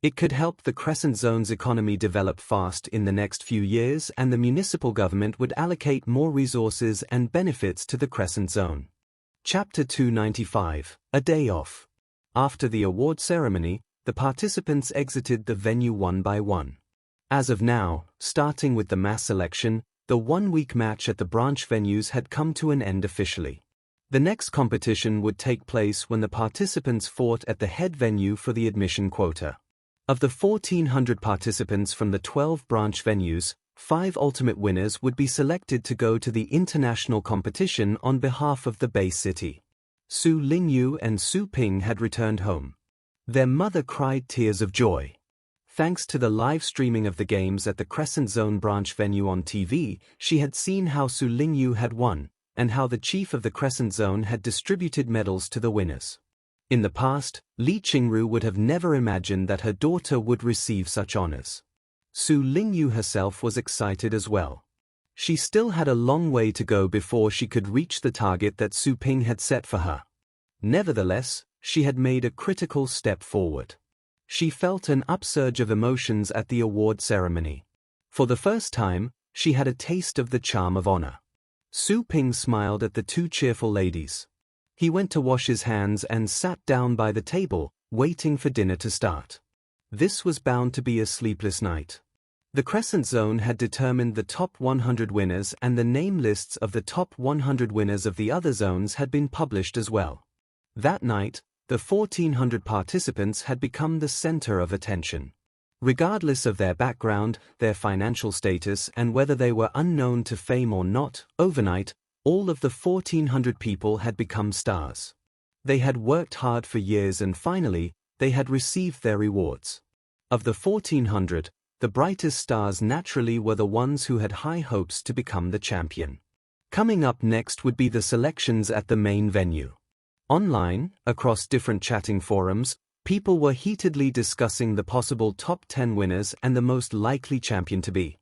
It could help the Crescent Zone's economy develop fast in the next few years, and the municipal government would allocate more resources and benefits to the Crescent Zone. Chapter 295, A Day Off. After the award ceremony, the participants exited the venue one by one. As of now, starting with the mass selection, the one-week match at the branch venues had come to an end officially. The next competition would take place when the participants fought at the head venue for the admission quota. Of the 1,400 participants from the 12 branch venues, 5 ultimate winners would be selected to go to the international competition on behalf of the base city. Su Lingyu and Su Ping had returned home. Their mother cried tears of joy. Thanks to the live streaming of the games at the Crescent Zone branch venue on TV, she had seen how Su Lingyu had won, and how the chief of the Crescent Zone had distributed medals to the winners. In the past, Li Qingru would have never imagined that her daughter would receive such honors. Su Lingyu herself was excited as well. She still had a long way to go before she could reach the target that Su Ping had set for her. Nevertheless, she had made a critical step forward. She felt an upsurge of emotions at the award ceremony. For the first time, she had a taste of the charm of honor. Su Ping smiled at the 2 cheerful ladies. He went to wash his hands and sat down by the table, waiting for dinner to start. This was bound to be a sleepless night. The Crescent Zone had determined the top 100 winners, and the name lists of the top 100 winners of the other zones had been published as well. That night, the 1,400 participants had become the center of attention. Regardless of their background, their financial status, and whether they were unknown to fame or not, overnight, all of the 1,400 people had become stars. They had worked hard for years and finally, they had received their rewards. Of the 1,400, the brightest stars naturally were the ones who had high hopes to become the champion. Coming up next would be the selections at the main venue. Online, across different chatting forums, people were heatedly discussing the possible top 10 winners and the most likely champion to be.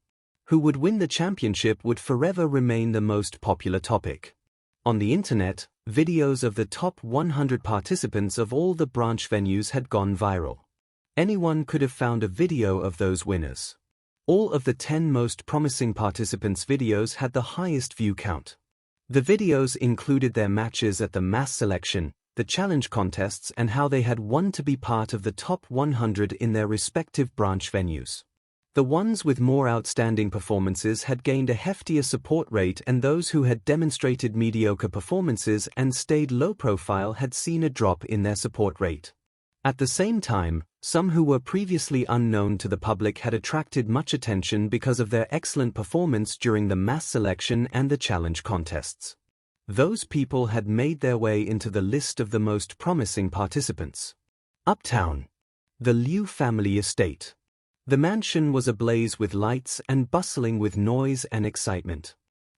Who would win the championship would forever remain the most popular topic. On the internet, videos of the top 100 participants of all the branch venues had gone viral. Anyone could have found a video of those winners. All of the 10 most promising participants' videos had the highest view count. The videos included their matches at the mass selection, the challenge contests, and how they had won to be part of the top 100 in their respective branch venues. The ones with more outstanding performances had gained a heftier support rate, and those who had demonstrated mediocre performances and stayed low profile had seen a drop in their support rate. At the same time, some who were previously unknown to the public had attracted much attention because of their excellent performance during the mass selection and the challenge contests. Those people had made their way into the list of the most promising participants. Uptown. The Liu family estate. The mansion was ablaze with lights and bustling with noise and excitement.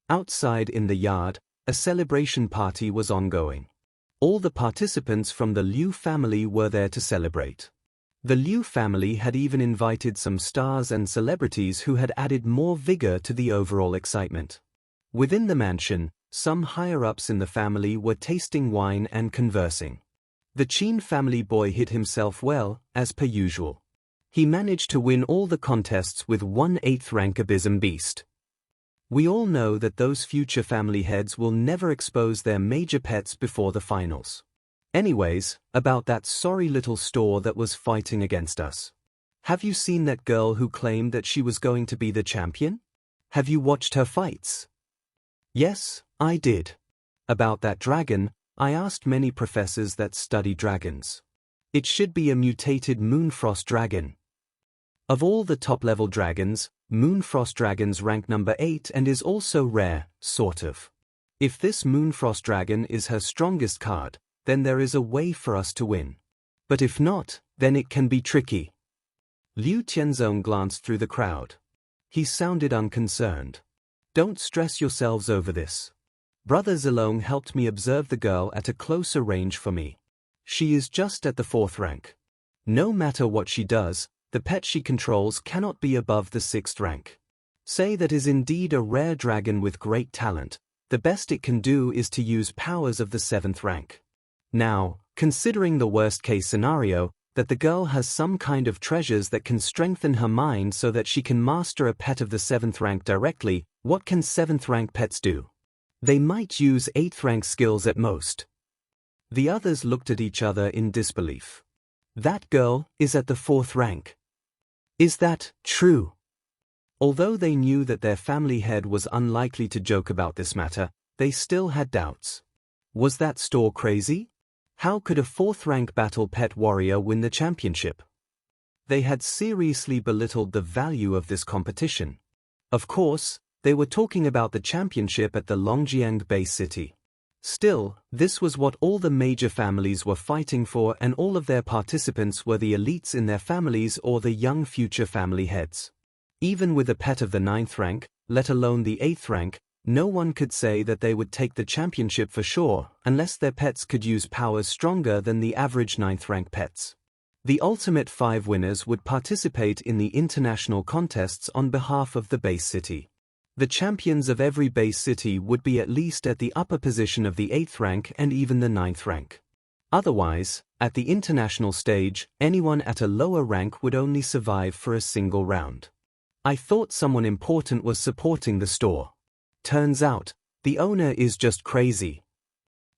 Outside in the yard, a celebration party was ongoing. All the participants from the Liu family were there to celebrate. The Liu family had even invited some stars and celebrities who had added more vigor to the overall excitement. Within the mansion, some higher-ups in the family were tasting wine and conversing. The Qin family boy hit himself well, as per usual. He managed to win all the contests with 1/8 rank Abysm Beast. We all know that those future family heads will never expose their major pets before the finals. Anyways, about that sorry little store that was fighting against us. Have you seen that girl who claimed that she was going to be the champion? Have you watched her fights? Yes, I did. About that dragon, I asked many professors that study dragons. It should be a mutated Moonfrost dragon. Of all the top-level dragons, Moonfrost dragons rank number 8 and is also rare, sort of. If this Moonfrost dragon is her strongest card, then there is a way for us to win. But if not, then it can be tricky. Liu Tianzong glanced through the crowd. He sounded unconcerned. Don't stress yourselves over this. Brother Zilong helped me observe the girl at a closer range for me. She is just at the 4th rank. No matter what she does, the pet she controls cannot be above the 6th rank. Say that is indeed a rare dragon with great talent. The best it can do is to use powers of the 7th rank. Now, considering the worst-case scenario, that the girl has some kind of treasures that can strengthen her mind so that she can master a pet of the 7th rank directly, what can 7th rank pets do? They might use 8th rank skills at most. The others looked at each other in disbelief. That girl is at the 4th rank. Is that true? Although they knew that their family head was unlikely to joke about this matter, they still had doubts. Was that store crazy? How could a 4th rank battle pet warrior win the championship? They had seriously belittled the value of this competition. Of course, they were talking about the championship at the Longjiang base city. Still, this was what all the major families were fighting for, and all of their participants were the elites in their families or the young future family heads. Even with a pet of the 9th rank, let alone the 8th rank, no one could say that they would take the championship for sure, unless their pets could use powers stronger than the average 9th rank pets. The ultimate 5 winners would participate in the international contests on behalf of the base city. The champions of every base city would be at least at the upper position of the 8th rank and even the 9th rank. Otherwise, at the international stage, anyone at a lower rank would only survive for a single round. I thought someone important was supporting the store. Turns out, the owner is just crazy.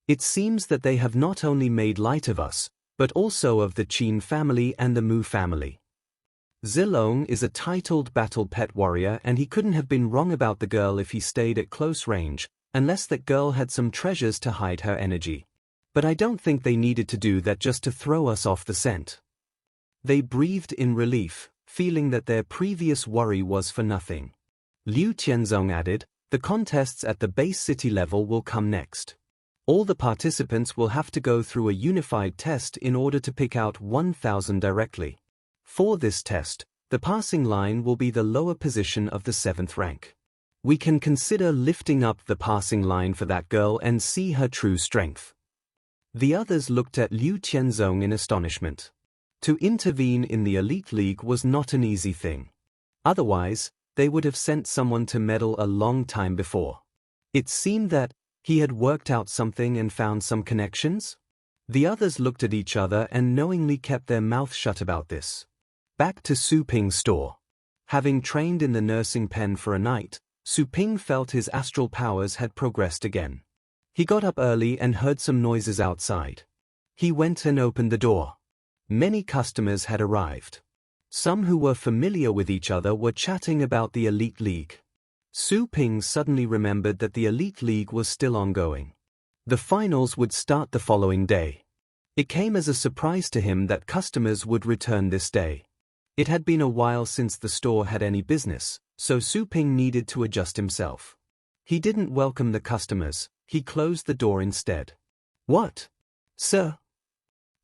It seems that they have not only made light of us, but also of the Qin family and the Mu family. Zilong is a titled battle pet warrior, and he couldn't have been wrong about the girl if he stayed at close range, unless that girl had some treasures to hide her energy. But I don't think they needed to do that just to throw us off the scent. They breathed in relief, feeling that their previous worry was for nothing. Liu Tianzong added, "The contests at the base city level will come next. All the participants will have to go through a unified test in order to pick out 1,000 directly. For this test, the passing line will be the lower position of the 7th rank. We can consider lifting up the passing line for that girl and see her true strength." The others looked at Liu Tianzong in astonishment. To intervene in the Elite League was not an easy thing. Otherwise, they would have sent someone to meddle a long time before. It seemed that he had worked out something and found some connections? The others looked at each other and knowingly kept their mouth shut about this. Back to Su Ping's store. Having trained in the nursing pen for a night, Su Ping felt his astral powers had progressed again. He got up early and heard some noises outside. He went and opened the door. Many customers had arrived. Some who were familiar with each other were chatting about the Elite League. Su Ping suddenly remembered that the Elite League was still ongoing. The finals would start the following day. It came as a surprise to him that customers would return this day. It had been a while since the store had any business, so Su Ping needed to adjust himself. He didn't welcome the customers, he closed the door instead. "What? Sir?"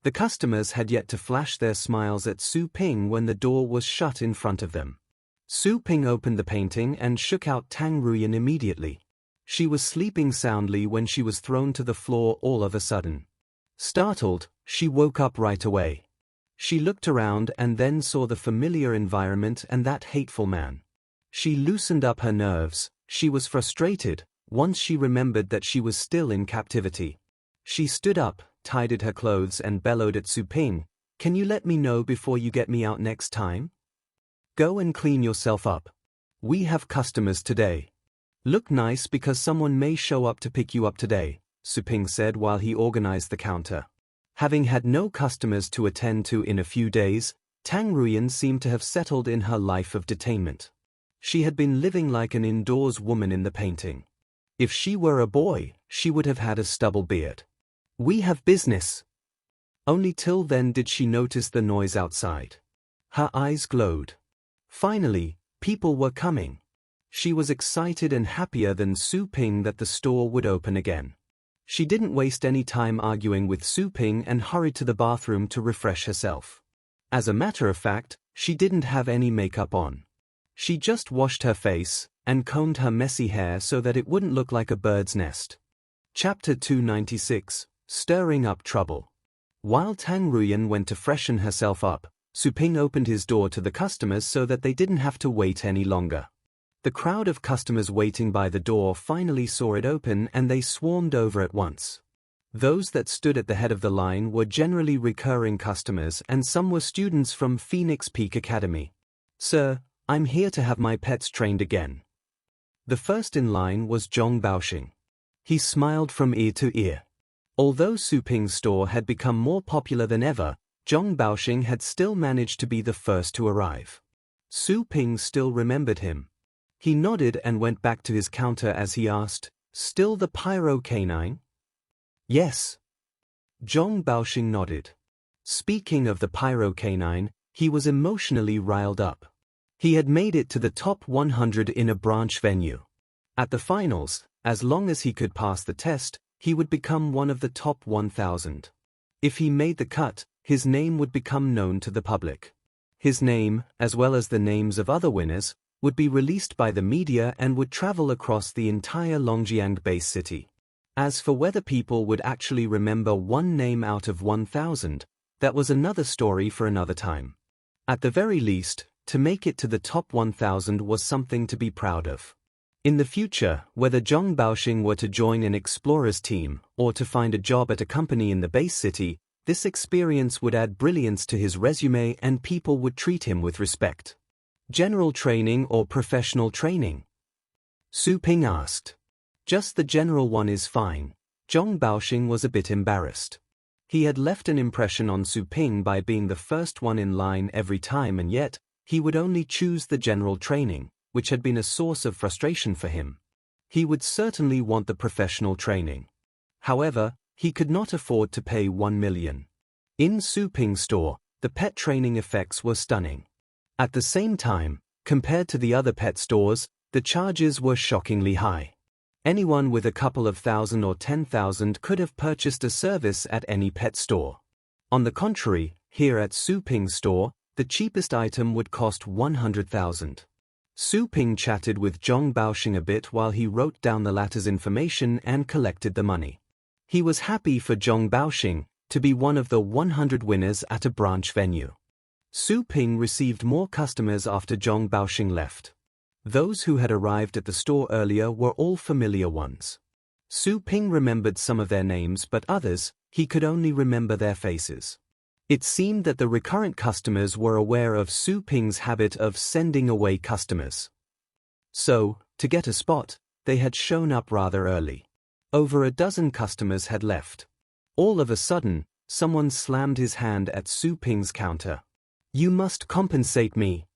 The customers had yet to flash their smiles at Su Ping when the door was shut in front of them. Su Ping opened the painting and shook out Tang Ruyan immediately. She was sleeping soundly when she was thrown to the floor all of a sudden. Startled, she woke up right away. She looked around and then saw the familiar environment and that hateful man. She loosened up her nerves. She was frustrated, once she remembered that she was still in captivity. She stood up, tidied her clothes and bellowed at Su Ping, "Can you let me know before you get me out next time? Go and clean yourself up. We have customers today. Look nice because someone may show up to pick you up today," Su Ping said while he organized the counter. Having had no customers to attend to in a few days, Tang Ruyan seemed to have settled in her life of detainment. She had been living like an indoors woman in the painting. If she were a boy, she would have had a stubble beard. "We have business." Only till then did she notice the noise outside. Her eyes glowed. Finally, people were coming. She was excited and happier than Su Ping that the store would open again. She didn't waste any time arguing with Su Ping and hurried to the bathroom to refresh herself. As a matter of fact, she didn't have any makeup on. She just washed her face and combed her messy hair so that it wouldn't look like a bird's nest. Chapter 296, Stirring Up Trouble. While Tang Ruyan went to freshen herself up, Su Ping opened his door to the customers so that they didn't have to wait any longer. The crowd of customers waiting by the door finally saw it open and they swarmed over at once. Those that stood at the head of the line were generally recurring customers and some were students from Phoenix Peak Academy. "Sir, I'm here to have my pets trained again." The first in line was Zhong Baoxing. He smiled from ear to ear. Although Su Ping's store had become more popular than ever, Zhong Baoxing had still managed to be the first to arrive. Su Ping still remembered him. He nodded and went back to his counter as he asked, "Still the pyro canine?" "Yes." Zhong Baoxing nodded. Speaking of the pyro canine, he was emotionally riled up. He had made it to the top 100 in a branch venue. At the finals, as long as he could pass the test, he would become one of the top 1,000. If he made the cut, his name would become known to the public. His name, as well as the names of other winners, would be released by the media and would travel across the entire Longjiang base city. As for whether people would actually remember one name out of 1,000, that was another story for another time. At the very least, to make it to the top 1,000 was something to be proud of. In the future, whether Zhong Baoxing were to join an explorer's team or to find a job at a company in the base city, this experience would add brilliance to his resume and people would treat him with respect. General training or professional training? Su Ping asked. Just the general one is fine. Zhong Baoxing was a bit embarrassed. He had left an impression on Su Ping by being the first one in line every time and yet, he would only choose the general training, which had been a source of frustration for him. He would certainly want the professional training. However, he could not afford to pay 1 million. In Su Ping's store, the pet training effects were stunning. At the same time, compared to the other pet stores, the charges were shockingly high. Anyone with a couple of thousand or 10,000 could have purchased a service at any pet store. On the contrary, here at Su Ping's store, the cheapest item would cost 100,000. Su Ping chatted with Zhong Baoxing a bit while he wrote down the latter's information and collected the money. He was happy for Zhong Baoxing to be one of the 100 winners at a branch venue. Su Ping received more customers after Zhong Baoxing left. Those who had arrived at the store earlier were all familiar ones. Su Ping remembered some of their names, but others, he could only remember their faces. It seemed that the recurrent customers were aware of Su Ping's habit of sending away customers. So, to get a spot, they had shown up rather early. Over a dozen customers had left. All of a sudden, someone slammed his hand at Su Ping's counter. "You must compensate me."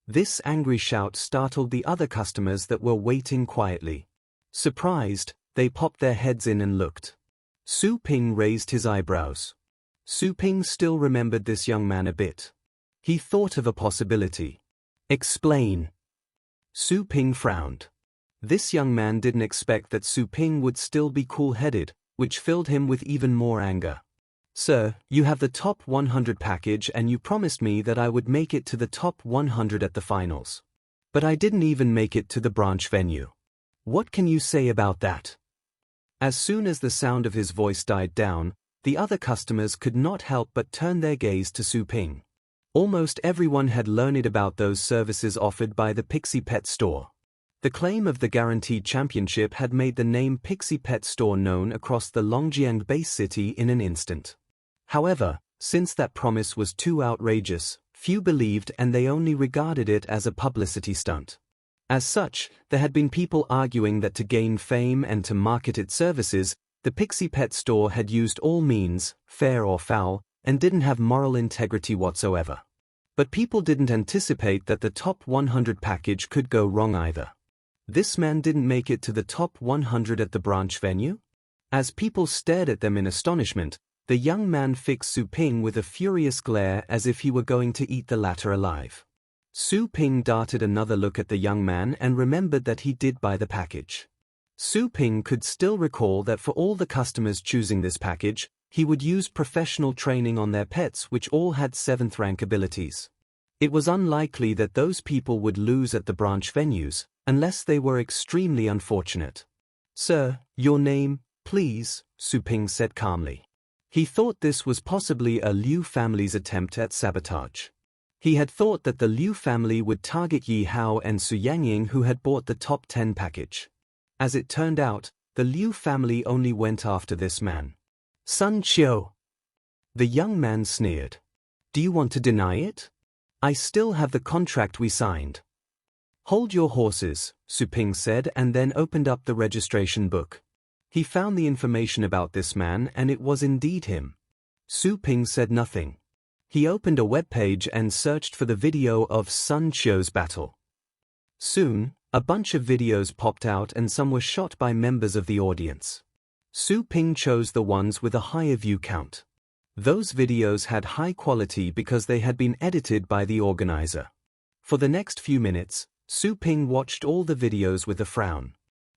This angry shout startled the other customers that were waiting quietly. Surprised, they popped their heads in and looked. Su Ping raised his eyebrows. Su Ping still remembered this young man a bit. He thought of a possibility. "Explain." Su Ping frowned. This young man didn't expect that Su Ping would still be cool-headed, which filled him with even more anger. "Sir, you have the top 100 package and you promised me that I would make it to the top 100 at the finals. But I didn't even make it to the branch venue. What can you say about that?" As soon as the sound of his voice died down, the other customers could not help but turn their gaze to Su Ping. Almost everyone had learned about those services offered by the Pixie Pet Store. The claim of the guaranteed championship had made the name Pixie Pet Store known across the Longjiang base city in an instant. However, since that promise was too outrageous, few believed and they only regarded it as a publicity stunt. As such, there had been people arguing that to gain fame and to market its services, the Pixie Pet Store had used all means, fair or foul, and didn't have moral integrity whatsoever. But people didn't anticipate that the top 100 package could go wrong either. This man didn't make it to the top 100 at the branch venue? As people stared at them in astonishment, the young man fixed Su Ping with a furious glare as if he were going to eat the latter alive. Su Ping darted another look at the young man and remembered that he did buy the package. Su Ping could still recall that for all the customers choosing this package, he would use professional training on their pets which all had 7th rank abilities. It was unlikely that those people would lose at the branch venues, unless they were extremely unfortunate. "Sir, your name, please," Su Ping said calmly. He thought this was possibly a Liu family's attempt at sabotage. He had thought that the Liu family would target Yi Hao and Su Yangying who had bought the top 10 package. As it turned out, the Liu family only went after this man. "Sun Qiu." The young man sneered. "Do you want to deny it? I still have the contract we signed." "Hold your horses," Su Ping said and then opened up the registration book. He found the information about this man and it was indeed him. Su Ping said nothing. He opened a web page and searched for the video of Sun Qiu's battle. Soon, a bunch of videos popped out and some were shot by members of the audience. Su Ping chose the ones with a higher view count. Those videos had high quality because they had been edited by the organizer. For the next few minutes, Su Ping watched all the videos with a frown.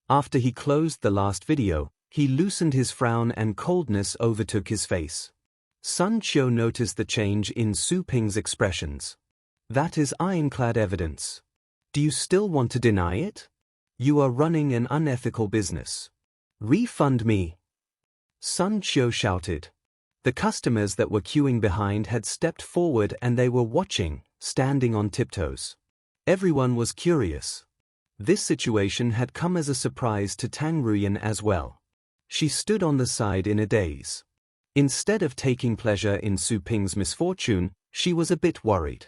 After he closed the last video, he loosened his frown and coldness overtook his face. Sun Qiu noticed the change in Su Ping's expressions. "That is ironclad evidence. Do you still want to deny it? You are running an unethical business. Refund me." Sun Qiu shouted. The customers that were queuing behind had stepped forward and they were watching, standing on tiptoes. Everyone was curious. This situation had come as a surprise to Tang Ruyan as well. She stood on the side in a daze. Instead of taking pleasure in Su Ping's misfortune, she was a bit worried.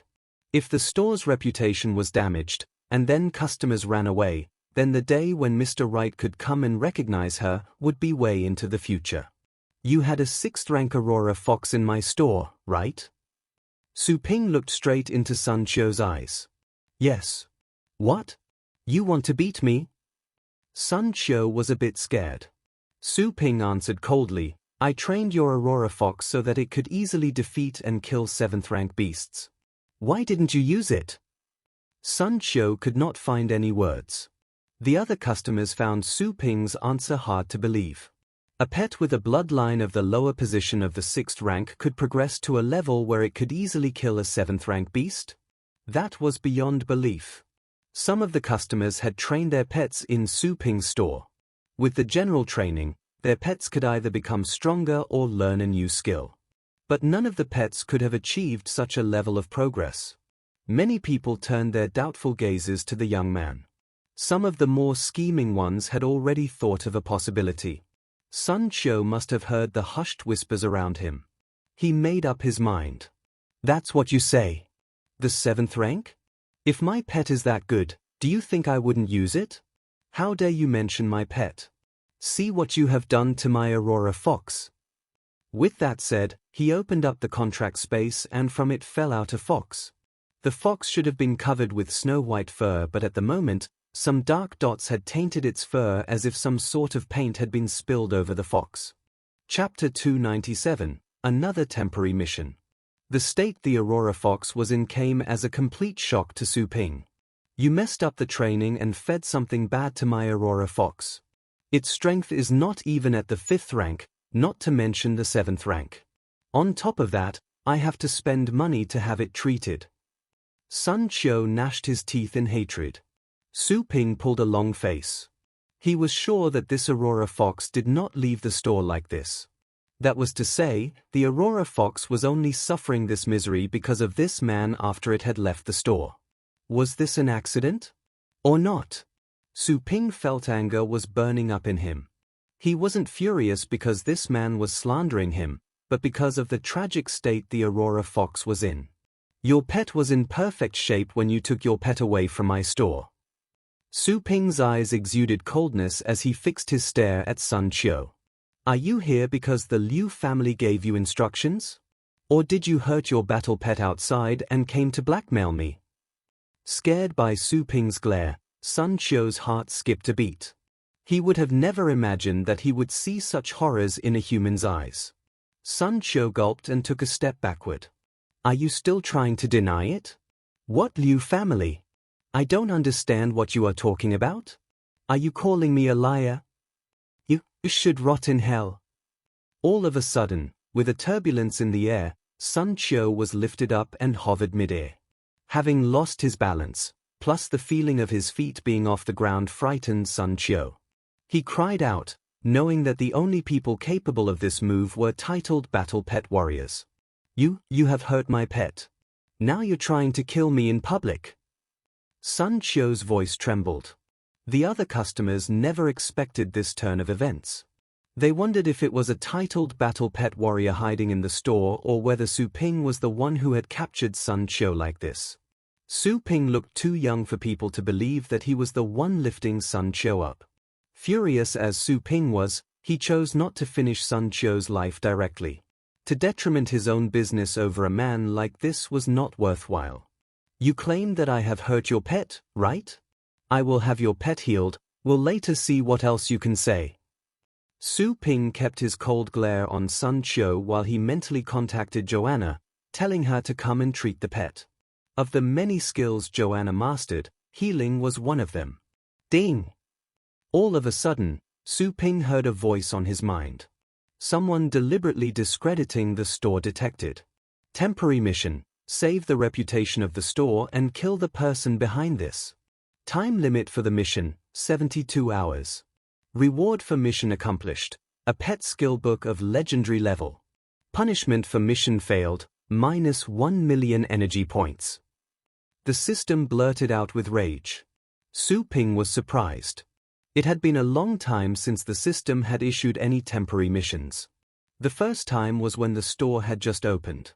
If the store's reputation was damaged, and then customers ran away, then the day when Mr. Right could come and recognize her would be way into the future. "You had a 6th rank Aurora Fox in my store, right?" Su Ping looked straight into Sun Qiu's eyes. Yes. What? You want to beat me? Sun Qiu was a bit scared. Su Ping answered coldly, I trained your Aurora Fox so that it could easily defeat and kill 7th rank beasts. Why didn't you use it? Sun Qiu could not find any words. The other customers found Su Ping's answer hard to believe. A pet with a bloodline of the lower position of the 6th rank could progress to a level where it could easily kill a 7th rank beast? That was beyond belief. Some of the customers had trained their pets in Su Ping's store. With the general training, their pets could either become stronger or learn a new skill. But none of the pets could have achieved such a level of progress. Many people turned their doubtful gazes to the young man. Some of the more scheming ones had already thought of a possibility. Sun Qiu must have heard the hushed whispers around him. He made up his mind. That's what you say? The 7th rank? If my pet is that good, do you think I wouldn't use it? How dare you mention my pet? See what you have done to my Aurora Fox. With that said, he opened up the contract space and from it fell out a fox. The fox should have been covered with snow-white fur, but at the moment, some dark dots had tainted its fur as if some sort of paint had been spilled over the fox. Chapter 297, Another Temporary Mission. The state the Aurora Fox was in came as a complete shock to Su Ping. You messed up the training and fed something bad to my Aurora Fox. Its strength is not even at the 5th rank, not to mention the 7th rank. On top of that, I have to spend money to have it treated. Sun Qiu gnashed his teeth in hatred. Su Ping pulled a long face. He was sure that this Aurora Fox did not leave the store like this. That was to say, the Aurora Fox was only suffering this misery because of this man after it had left the store. Was this an accident? Or not? Su Ping felt anger was burning up in him. He wasn't furious because this man was slandering him, but because of the tragic state the Aurora Fox was in. Your pet was in perfect shape when you took your pet away from my store. Su Ping's eyes exuded coldness as he fixed his stare at Sun Qiu. Are you here because the Liu family gave you instructions? Or did you hurt your battle pet outside and came to blackmail me? Scared by Su Ping's glare, Sun Qiu's heart skipped a beat. He would have never imagined that he would see such horrors in a human's eyes. Sun Qiu gulped and took a step backward. Are you still trying to deny it? What Liu family? I don't understand what you are talking about. Are you calling me a liar? You should rot in hell. All of a sudden, with a turbulence in the air, Sun Qiu was lifted up and hovered mid-air. Having lost his balance, plus the feeling of his feet being off the ground frightened Sun Qiu. He cried out, knowing that the only people capable of this move were titled battle pet warriors. You have hurt my pet. Now you're trying to kill me in public. Sun Qiu's voice trembled. The other customers never expected this turn of events. They wondered if it was a titled battle pet warrior hiding in the store or whether Su Ping was the one who had captured Sun Qiu like this. Su Ping looked too young for people to believe that he was the one lifting Sun Qiu up. Furious as Su Ping was, he chose not to finish Sun Qiu's life directly. To detriment his own business over a man like this was not worthwhile. You claim that I have hurt your pet, right? I will have your pet healed, we'll later see what else you can say. Su Ping kept his cold glare on Sun Qiu while he mentally contacted Joanna, telling her to come and treat the pet. Of the many skills Joanna mastered, healing was one of them. Ding! All of a sudden, Su Ping heard a voice on his mind. Someone deliberately discrediting the store detected. Temporary mission, save the reputation of the store and kill the person behind this. Time limit for the mission, 72 hours. Reward for mission accomplished, a pet skill book of legendary level. Punishment for mission failed, minus 1 million energy points. The system blurted out with rage. Su Ping was surprised. It had been a long time since the system had issued any temporary missions. The first time was when the store had just opened.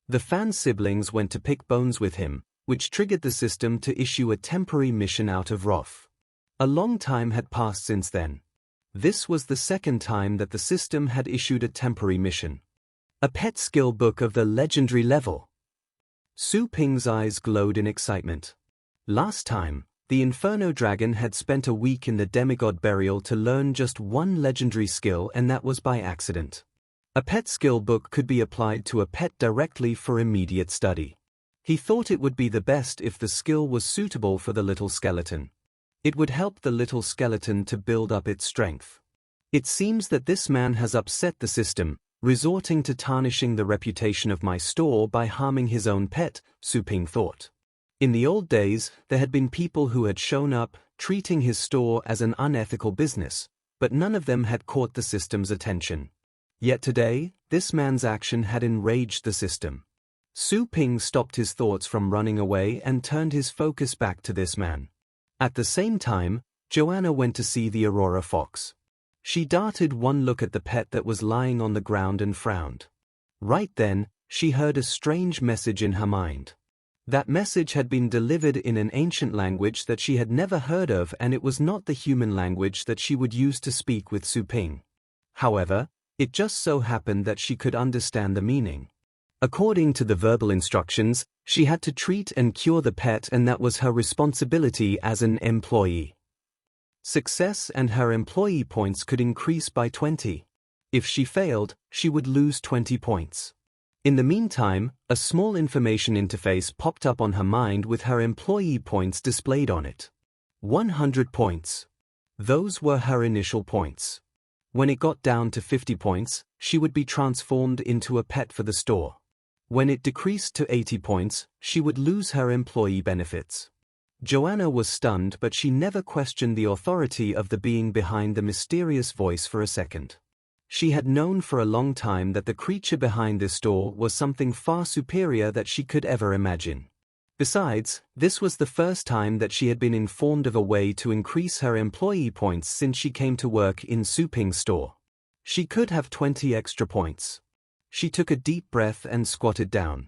The fan siblings went to pick bones with him, which triggered the system to issue a temporary mission out of wrath. A long time had passed since then. This was the second time that the system had issued a temporary mission. A pet skill book of the legendary level. Su Ping's eyes glowed in excitement. Last time, the Inferno Dragon had spent a week in the demigod burial to learn just one legendary skill, and that was by accident. A pet skill book could be applied to a pet directly for immediate study. He thought it would be the best if the skill was suitable for the little skeleton. It would help the little skeleton to build up its strength. It seems that this man has upset the system, resorting to tarnishing the reputation of my store by harming his own pet, Su Ping thought. In the old days, there had been people who had shown up, treating his store as an unethical business, but none of them had caught the system's attention. Yet today, this man's action had enraged the system. Su Ping stopped his thoughts from running away and turned his focus back to this man. At the same time, Joanna went to see the Aurora fox. She darted one look at the pet that was lying on the ground and frowned. Right then, she heard a strange message in her mind. That message had been delivered in an ancient language that she had never heard of, and it was not the human language that she would use to speak with Su Ping. However, it just so happened that she could understand the meaning. According to the verbal instructions, she had to treat and cure the pet, and that was her responsibility as an employee. Success and her employee points could increase by 20. If she failed, she would lose 20 points. In the meantime, a small information interface popped up on her mind with her employee points displayed on it. 100 points. Those were her initial points. When it got down to 50 points, she would be transformed into a pet for the store. When it decreased to 80 points, she would lose her employee benefits. Joanna was stunned, but she never questioned the authority of the being behind the mysterious voice for a second. She had known for a long time that the creature behind this door was something far superior that she could ever imagine. Besides, this was the first time that she had been informed of a way to increase her employee points since she came to work in Su Ping's store. She could have 20 extra points. She took a deep breath and squatted down.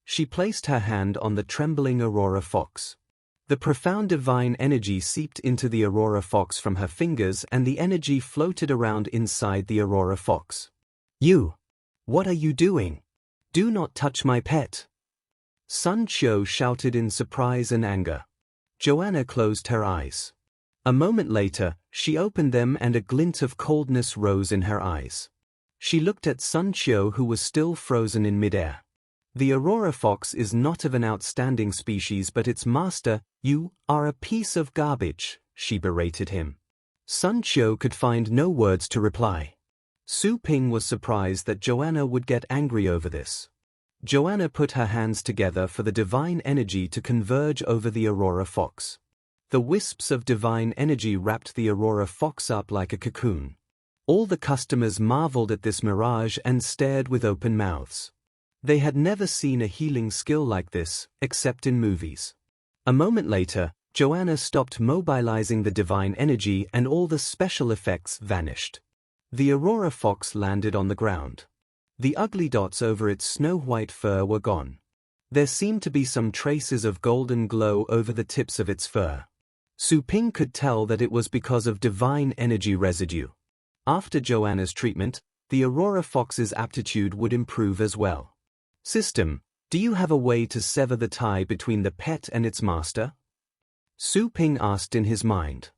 She placed her hand on the trembling Aurora fox. The profound divine energy seeped into the Aurora fox from her fingers, and the energy floated around inside the Aurora fox. "You! What are you doing? Do not touch my pet!" Sun Qiu shouted in surprise and anger. Joanna closed her eyes. A moment later, she opened them and a glint of coldness rose in her eyes. She looked at Sun Qiu, who was still frozen in midair. "The Aurora fox is not of an outstanding species, but its master, you, are a piece of garbage," she berated him. Sun Qiu could find no words to reply. Su Ping was surprised that Joanna would get angry over this. Joanna put her hands together for the divine energy to converge over the Aurora fox. The wisps of divine energy wrapped the Aurora fox up like a cocoon. All the customers marveled at this mirage and stared with open mouths. They had never seen a healing skill like this, except in movies. A moment later, Joanna stopped mobilizing the divine energy and all the special effects vanished. The Aurora fox landed on the ground. The ugly dots over its snow-white fur were gone. There seemed to be some traces of golden glow over the tips of its fur. Su Ping could tell that it was because of divine energy residue. After Joanna's treatment, the Aurora fox's aptitude would improve as well. "System, do you have a way to sever the tie between the pet and its master?" Su Ping asked in his mind.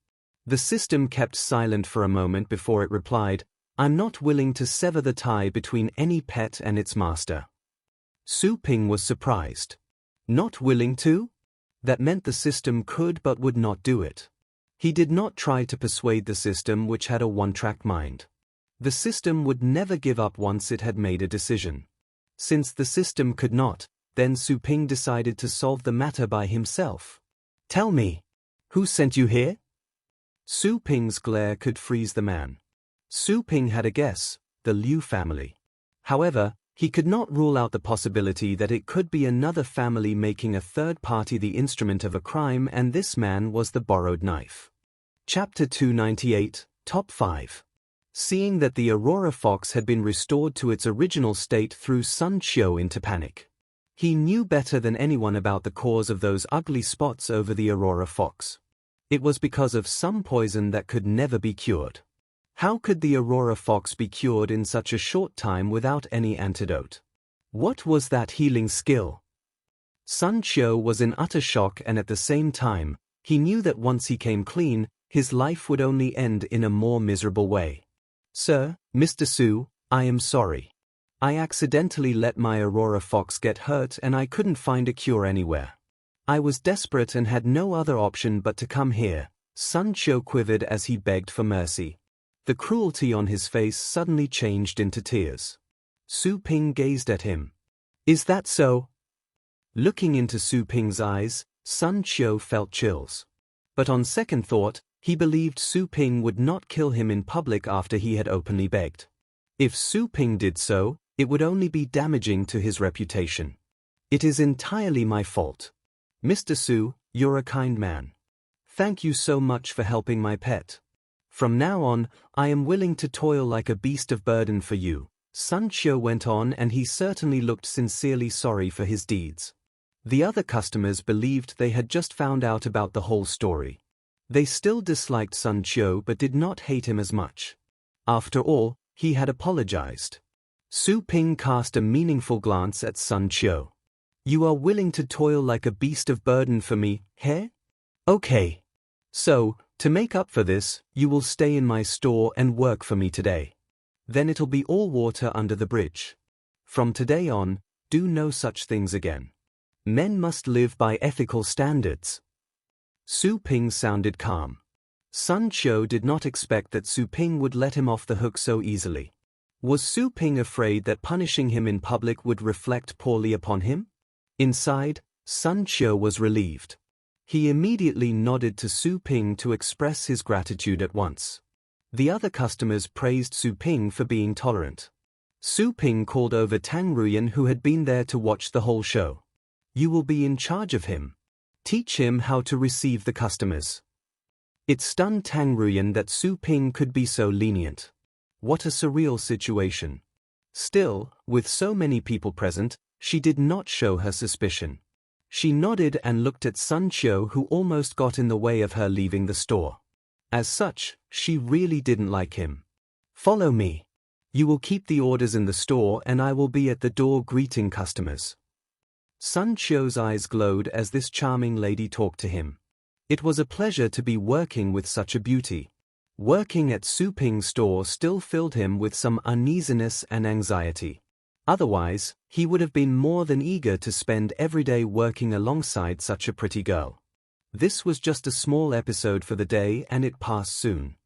The system kept silent for a moment before it replied, "I'm not willing to sever the tie between any pet and its master." Su Ping was surprised. Not willing to? That meant the system could but would not do it. He did not try to persuade the system, which had a one-track mind. The system would never give up once it had made a decision. Since the system could not, then Su Ping decided to solve the matter by himself. "Tell me, who sent you here?" Su Ping's glare could freeze the man. Su Ping had a guess, the Liu family. However, he could not rule out the possibility that it could be another family making a third party the instrument of a crime, and this man was the borrowed knife. Chapter 298, Top 5. Seeing that the Aurora fox had been restored to its original state threw Sun Qiu into panic. He knew better than anyone about the cause of those ugly spots over the Aurora fox. It was because of some poison that could never be cured. How could the Aurora fox be cured in such a short time without any antidote? What was that healing skill? Sun Qiu was in utter shock, and at the same time, he knew that once he came clean, his life would only end in a more miserable way. "Sir, Mr. Su, I am sorry. I accidentally let my Aurora fox get hurt and I couldn't find a cure anywhere. I was desperate and had no other option but to come here." Sun Qiu quivered as he begged for mercy. The cruelty on his face suddenly changed into tears. Su Ping gazed at him. "Is that so?" Looking into Su Ping's eyes, Sun Qiu felt chills. But on second thought, he believed Su Ping would not kill him in public after he had openly begged. If Su Ping did so, it would only be damaging to his reputation. "It is entirely my fault. Mr. Su, you're a kind man. Thank you so much for helping my pet. From now on, I am willing to toil like a beast of burden for you," Sun Qiu went on, and he certainly looked sincerely sorry for his deeds. The other customers believed they had just found out about the whole story. They still disliked Sun Qiu but did not hate him as much. After all, he had apologized. Su Ping cast a meaningful glance at Sun Qiu. "You are willing to toil like a beast of burden for me, eh? Okay. So, to make up for this, you will stay in my store and work for me today. Then it'll be all water under the bridge. From today on, do no such things again. Men must live by ethical standards." Su Ping sounded calm. Sun Qiu did not expect that Su Ping would let him off the hook so easily. Was Su Ping afraid that punishing him in public would reflect poorly upon him? Inside, Sun Qiu was relieved. He immediately nodded to Su Ping to express his gratitude at once. The other customers praised Su Ping for being tolerant. Su Ping called over Tang Ruyan, who had been there to watch the whole show. "You will be in charge of him. Teach him how to receive the customers." It stunned Tang Ruyan that Su Ping could be so lenient. What a surreal situation. Still, with so many people present, she did not show her suspicion. She nodded and looked at Sun Qiu, who almost got in the way of her leaving the store. As such, she really didn't like him. "Follow me. You will keep the orders in the store and I will be at the door greeting customers." Sun Qiu's eyes glowed as this charming lady talked to him. It was a pleasure to be working with such a beauty. Working at Su Ping's store still filled him with some uneasiness and anxiety. Otherwise, he would have been more than eager to spend every day working alongside such a pretty girl. This was just a small episode for the day and it passed soon.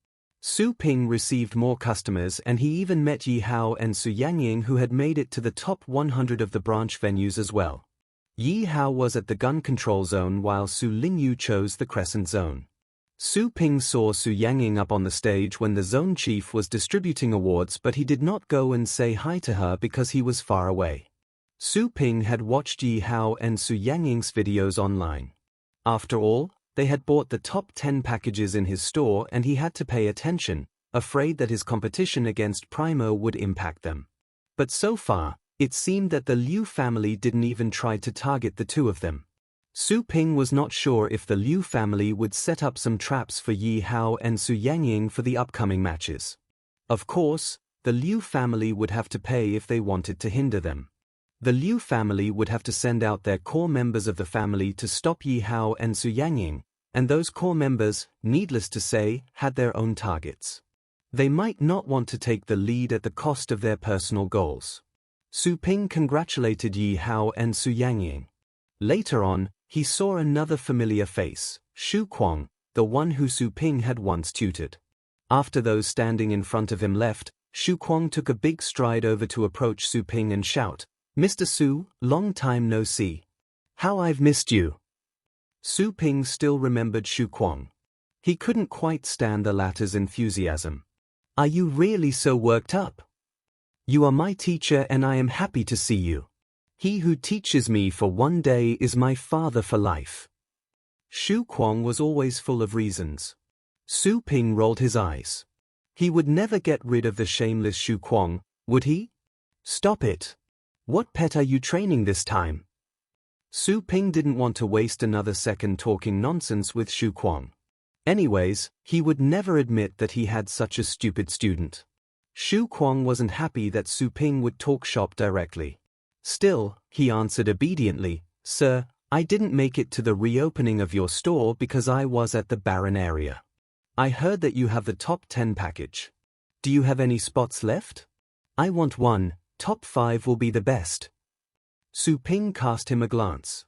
Su Ping received more customers and he even met Yi Hao and Su Yangying, who had made it to the top 100 of the branch venues as well. Yi Hao was at the gun control zone while Su Lingyu chose the crescent zone. Su Ping saw Su Yangying up on the stage when the zone chief was distributing awards, but he did not go and say hi to her because he was far away. Su Ping had watched Yi Hao and Su Yangying's videos online. After all, they had bought the top 10 packages in his store and he had to pay attention, afraid that his competition against Primo would impact them. But so far, it seemed that the Liu family didn't even try to target the two of them. Su Ping was not sure if the Liu family would set up some traps for Yi Hao and Su Yangying for the upcoming matches. Of course, the Liu family would have to pay if they wanted to hinder them. The Liu family would have to send out their core members of the family to stop Yi Hao and Su Yangying, and those core members, needless to say, had their own targets. They might not want to take the lead at the cost of their personal goals. Su Ping congratulated Yi Hao and Su Yangying. Later on, he saw another familiar face, Shu Kuang, the one who Su Ping had once tutored. After those standing in front of him left, Shu Kuang took a big stride over to approach Su Ping and shout, "Mr. Su, long time no see. How I've missed you." Su Ping still remembered Shu Kuang. He couldn't quite stand the latter's enthusiasm. "Are you really so worked up? You are my teacher and I am happy to see you. He who teaches me for one day is my father for life." Shu Kuang was always full of reasons. Su Ping rolled his eyes. He would never get rid of the shameless Shu Kuang, would he? "Stop it. What pet are you training this time?" Su Ping didn't want to waste another second talking nonsense with Shu Kuang. Anyways, he would never admit that he had such a stupid student. Shu Kuang wasn't happy that Su Ping would talk shop directly. Still, he answered obediently, "Sir, I didn't make it to the reopening of your store because I was at the barren area. I heard that you have the top 10 package. Do you have any spots left? I want one, top 5 will be the best. Su Ping cast him a glance.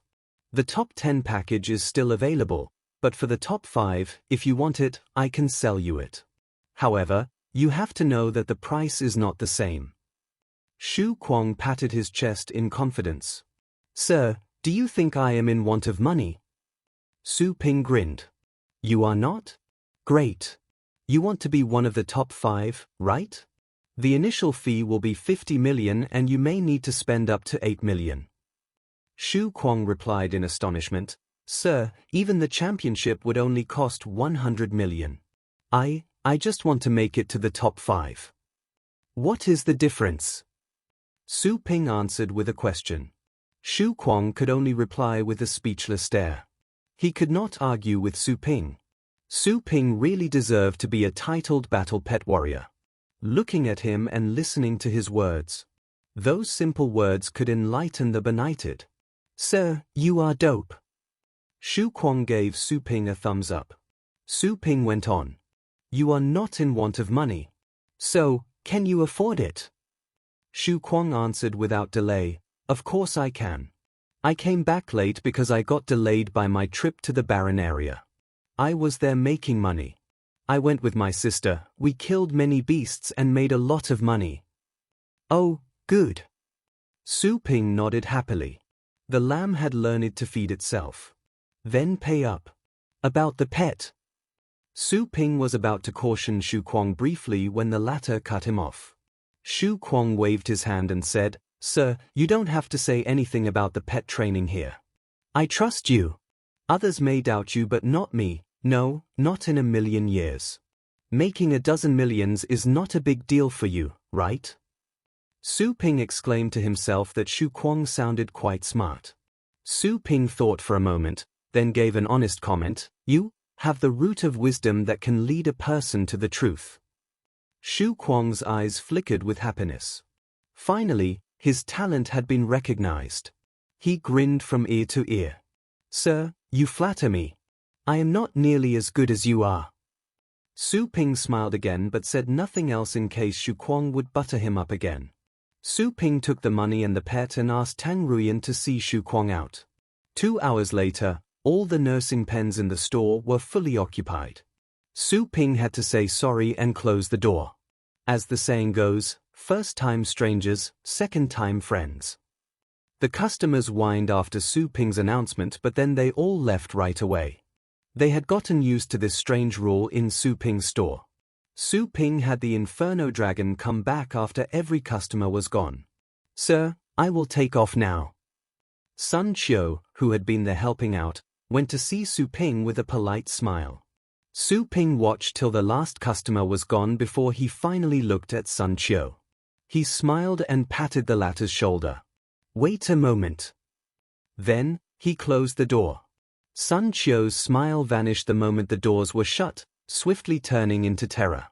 The top 10 package is still available, but for the top 5, if you want it, I can sell you it. However, you have to know that the price is not the same. Shu Kuang patted his chest in confidence. Sir, do you think I am in want of money? Su Ping grinned. You are not? Great. You want to be one of the top 5, right? The initial fee will be 50 million and you may need to spend up to 8 million. Shu Kuang replied in astonishment, Sir, even the championship would only cost 100 million. I just want to make it to the top 5. What is the difference? Su Ping answered with a question. Shu Kuang could only reply with a speechless stare. He could not argue with Su Ping. Su Ping really deserved to be a titled battle pet warrior. Looking at him and listening to his words. Those simple words could enlighten the benighted. Sir, you are dope. Shu Kuang gave Su Ping a thumbs up. Su Ping went on. You are not in want of money. So, can you afford it? Shu Kuang answered without delay, Of course I can. I came back late because I got delayed by my trip to the barren area. I was there making money. I went with my sister, we killed many beasts and made a lot of money. Oh, good. Su Ping nodded happily. The lamb had learned to feed itself. Then pay up. About the pet. Su Ping was about to caution Shu Kuang briefly when the latter cut him off. Shu Kuang waved his hand and said, Sir, you don't have to say anything about the pet training here. I trust you. Others may doubt you but not me, no, not in a million years. Making a dozen millions is not a big deal for you, right? Su Ping exclaimed to himself that Shu Kuang sounded quite smart. Su Ping thought for a moment, then gave an honest comment, You have the root of wisdom that can lead a person to the truth. Shu Kuang's eyes flickered with happiness. Finally, his talent had been recognized. He grinned from ear to ear. Sir, you flatter me. I am not nearly as good as you are. Su Ping smiled again but said nothing else in case Shu Kuang would butter him up again. Su Ping took the money and the pet and asked Tang Ruyan to see Shu Kuang out. 2 hours later, all the nursing pens in the store were fully occupied. Su Ping had to say sorry and close the door. As the saying goes, first time strangers, second time friends. The customers whined after Su Ping's announcement but then they all left right away. They had gotten used to this strange rule in Su Ping's store. Su Ping had the Inferno Dragon come back after every customer was gone. Sir, I will take off now. Sun Qiu, who had been there helping out, went to see Su Ping with a polite smile. Su Ping watched till the last customer was gone before he finally looked at Sun Qiu. He smiled and patted the latter's shoulder. Wait a moment. Then, he closed the door. Sun Qiu's smile vanished the moment the doors were shut, swiftly turning into terror.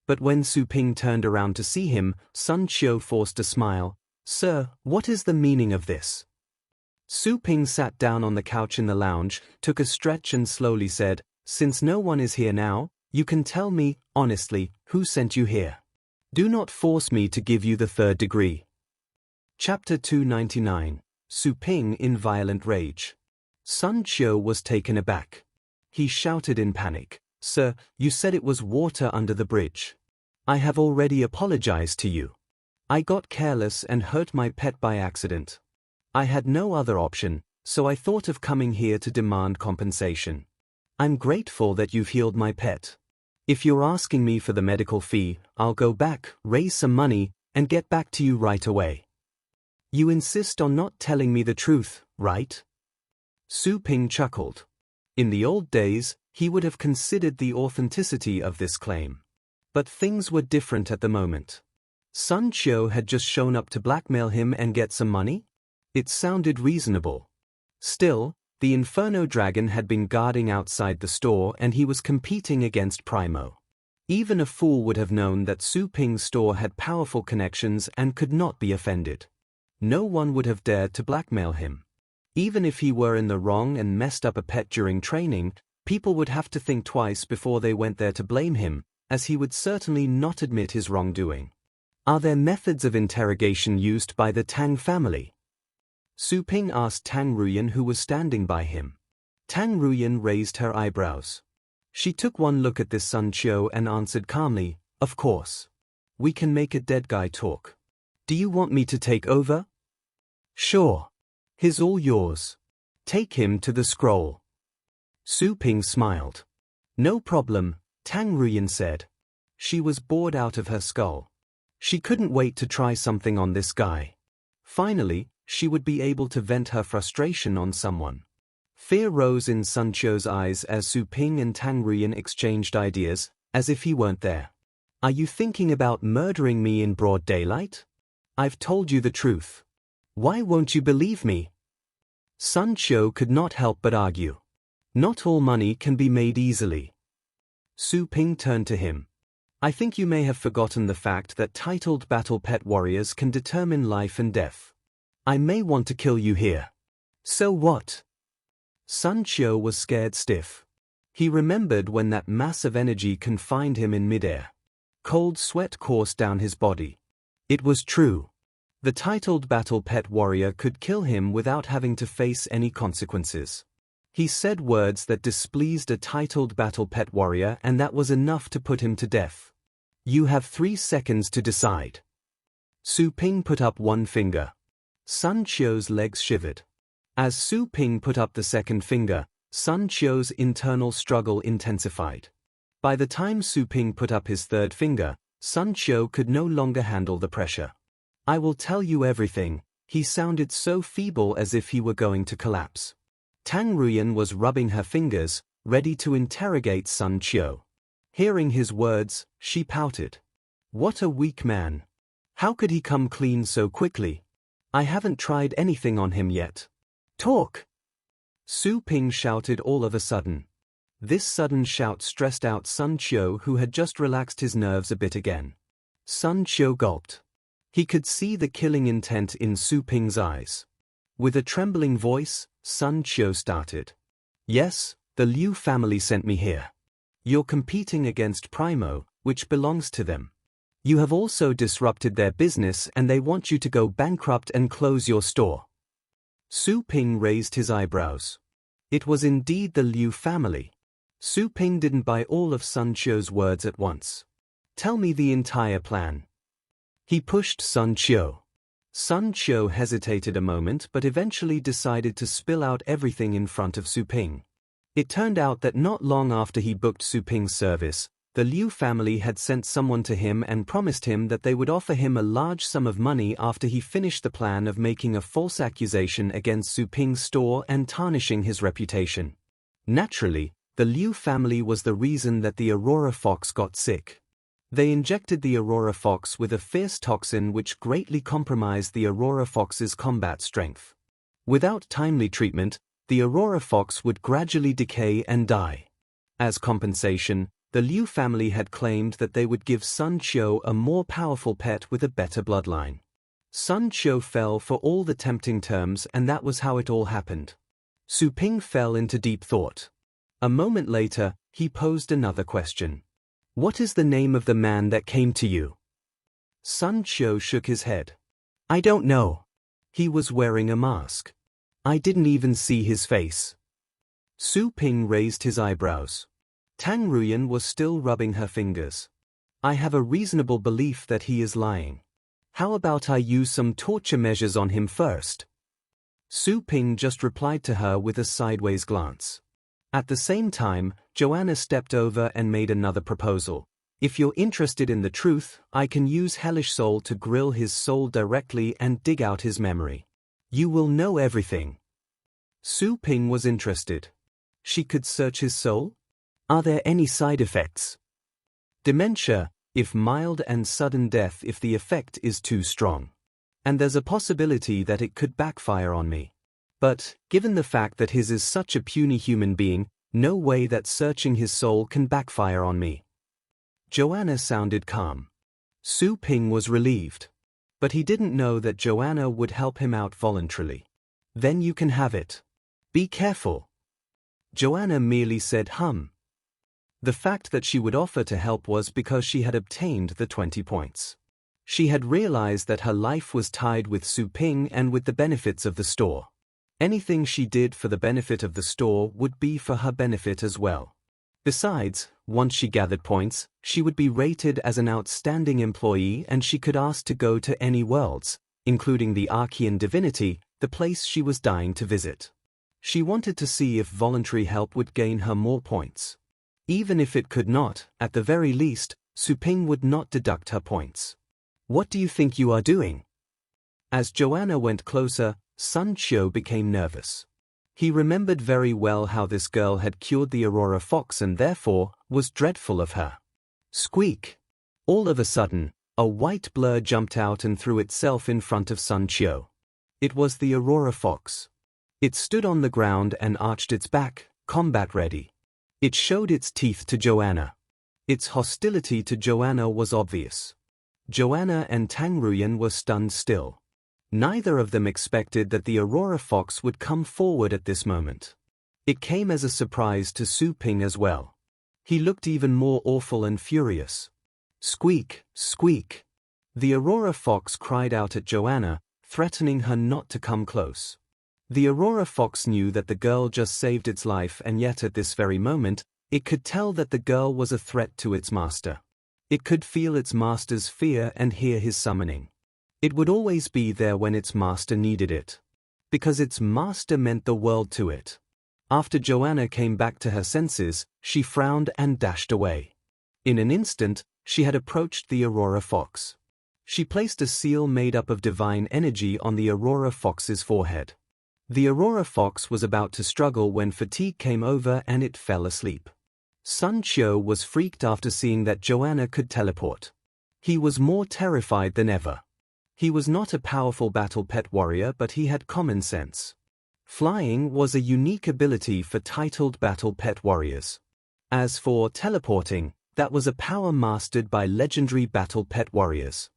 But when Su Ping turned around to see him, Sun Qiu forced a smile. Sir, what is the meaning of this? Su Ping sat down on the couch in the lounge, took a stretch and slowly said, Since no one is here now, you can tell me, honestly, who sent you here. Do not force me to give you the 3rd degree. Chapter 299. Su Ping in violent rage. Sun Qiu was taken aback. He shouted in panic, Sir, you said it was water under the bridge. I have already apologized to you. I got careless and hurt my pet by accident. I had no other option, so I thought of coming here to demand compensation. I'm grateful that you've healed my pet. If you're asking me for the medical fee, I'll go back, raise some money, and get back to you right away. You insist on not telling me the truth, right? Su Ping chuckled. In the old days, he would have considered the authenticity of this claim. But things were different at the moment. Sun Qiu had just shown up to blackmail him and get some money? It sounded reasonable. Still, the Inferno Dragon had been guarding outside the store and he was competing against Primo. Even a fool would have known that Su Ping's store had powerful connections and could not be offended. No one would have dared to blackmail him. Even if he were in the wrong and messed up a pet during training, people would have to think twice before they went there to blame him, as he would certainly not admit his wrongdoing. Are there methods of interrogation used by the Tang family? Su Ping asked Tang Ruyan, who was standing by him. Tang Ruyan raised her eyebrows. She took one look at this Sun Qiu and answered calmly, "Of course. We can make a dead guy talk. Do you want me to take over?" "Sure. He's all yours. Take him to the scroll." Su Ping smiled. "No problem," Tang Ruyan said. She was bored out of her skull. She couldn't wait to try something on this guy. Finally, she would be able to vent her frustration on someone. Fear rose in Sun Qiu's eyes as Su Ping and Tang Ruyan exchanged ideas, as if he weren't there. "Are you thinking about murdering me in broad daylight? I've told you the truth. Why won't you believe me?" Sun Qiu could not help but argue. Not all money can be made easily. Su Ping turned to him. "I think you may have forgotten the fact that titled battle pet warriors can determine life and death. I may want to kill you here." "So what?" Sun Qiu was scared stiff. He remembered when that mass of energy confined him in midair. Cold sweat coursed down his body. It was true. The titled battle pet warrior could kill him without having to face any consequences. He said words that displeased a titled battle pet warrior, and that was enough to put him to death. "You have 3 seconds to decide." Su Ping put up one finger. Sun Qiu's legs shivered. As Su Ping put up the second finger, Sun Qiu's internal struggle intensified. By the time Su Ping put up his third finger, Sun Qiu could no longer handle the pressure. "I will tell you everything." He sounded so feeble as if he were going to collapse. Tang Ruyan was rubbing her fingers, ready to interrogate Sun Qiu. Hearing his words, she pouted. "What a weak man. How could he come clean so quickly? I haven't tried anything on him yet." "Talk!" Su Ping shouted all of a sudden. This sudden shout stressed out Sun Qiu, who had just relaxed his nerves a bit again. Sun Qiu gulped. He could see the killing intent in Su Ping's eyes. With a trembling voice, Sun Qiu started. "Yes, the Liu family sent me here. You're competing against Primo, which belongs to them. You have also disrupted their business and they want you to go bankrupt and close your store." Su Ping raised his eyebrows. It was indeed the Liu family. Su Ping didn't buy all of Sun Qiu's words at once. "Tell me the entire plan." He pushed Sun Qiu. Sun Qiu hesitated a moment but eventually decided to spill out everything in front of Su Ping. It turned out that not long after he booked Su Ping's service, the Liu family had sent someone to him and promised him that they would offer him a large sum of money after he finished the plan of making a false accusation against Su Ping's store and tarnishing his reputation. Naturally, the Liu family was the reason that the Aurora fox got sick. They injected the Aurora fox with a fierce toxin which greatly compromised the Aurora fox's combat strength. Without timely treatment, the Aurora fox would gradually decay and die. As compensation, the Liu family had claimed that they would give Sun Qiu a more powerful pet with a better bloodline. Sun Qiu fell for all the tempting terms, and that was how it all happened. Su Ping fell into deep thought. A moment later, he posed another question. "What is the name of the man that came to you?" Sun Qiu shook his head. "I don't know. He was wearing a mask. I didn't even see his face." Su Ping raised his eyebrows. Tang Ruyan was still rubbing her fingers. "I have a reasonable belief that he is lying. How about I use some torture measures on him first?" Su Ping just replied to her with a sideways glance. At the same time, Joanna stepped over and made another proposal. "If you're interested in the truth, I can use Hellish Soul to grill his soul directly and dig out his memory. You will know everything." Su Ping was interested. She could search his soul? Are there any side effects? Dementia, if mild, and sudden death if the effect is too strong. And there's a possibility that it could backfire on me. But, given the fact that his is such a puny human being, no way that searching his soul can backfire on me. Joanna sounded calm. Su Ping was relieved. But he didn't know that Joanna would help him out voluntarily. Then you can have it. Be careful. Joanna merely said The fact that she would offer to help was because she had obtained the 20 points. She had realized that her life was tied with Su Ping and with the benefits of the store. Anything she did for the benefit of the store would be for her benefit as well. Besides, once she gathered points, she would be rated as an outstanding employee and she could ask to go to any worlds, including the Archean divinity, the place she was dying to visit. She wanted to see if voluntary help would gain her more points. Even if it could not, at the very least, Su Ping would not deduct her points. What do you think you are doing? As Joanna went closer, Sun Qiu became nervous. He remembered very well how this girl had cured the Aurora Fox and therefore was dreadful of her. Squeak! All of a sudden, a white blur jumped out and threw itself in front of Sun Qiu. It was the Aurora Fox. It stood on the ground and arched its back, combat ready. It showed its teeth to Joanna. Its hostility to Joanna was obvious. Joanna and Tang Ruyan were stunned still. Neither of them expected that the Aurora Fox would come forward at this moment. It came as a surprise to Su Ping as well. He looked even more awful and furious. Squeak, squeak. The Aurora Fox cried out at Joanna, threatening her not to come close. The Aurora Fox knew that the girl just saved its life, and yet at this very moment, it could tell that the girl was a threat to its master. It could feel its master's fear and hear his summoning. It would always be there when its master needed it. Because its master meant the world to it. After Joanna came back to her senses, she frowned and dashed away. In an instant, she had approached the Aurora Fox. She placed a seal made up of divine energy on the Aurora Fox's forehead. The Aurora Fox was about to struggle when fatigue came over and it fell asleep. Sun Qiu was freaked after seeing that Joanna could teleport. He was more terrified than ever. He was not a powerful battle pet warrior, but he had common sense. Flying was a unique ability for titled battle pet warriors. As for teleporting, that was a power mastered by legendary battle pet warriors.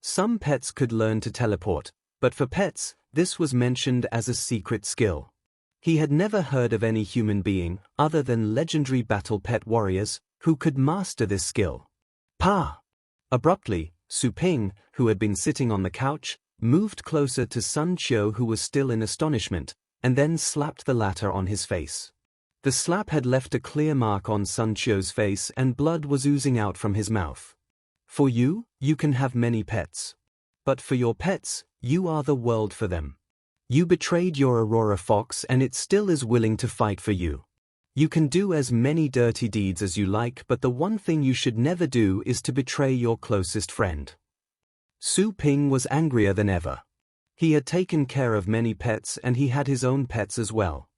Some pets could learn to teleport, but for pets, this was mentioned as a secret skill. He had never heard of any human being, other than legendary battle pet warriors, who could master this skill. Pa! Abruptly, Su Ping, who had been sitting on the couch, moved closer to Sun Qiu, who was still in astonishment, and then slapped the latter on his face. The slap had left a clear mark on Sun Qiu's face and blood was oozing out from his mouth. For you, you can have many pets. But for your pets, you are the world for them. You betrayed your Aurora Fox and it still is willing to fight for you. You can do as many dirty deeds as you like, but the one thing you should never do is to betray your closest friend. Su Ping was angrier than ever. He had taken care of many pets and he had his own pets as well.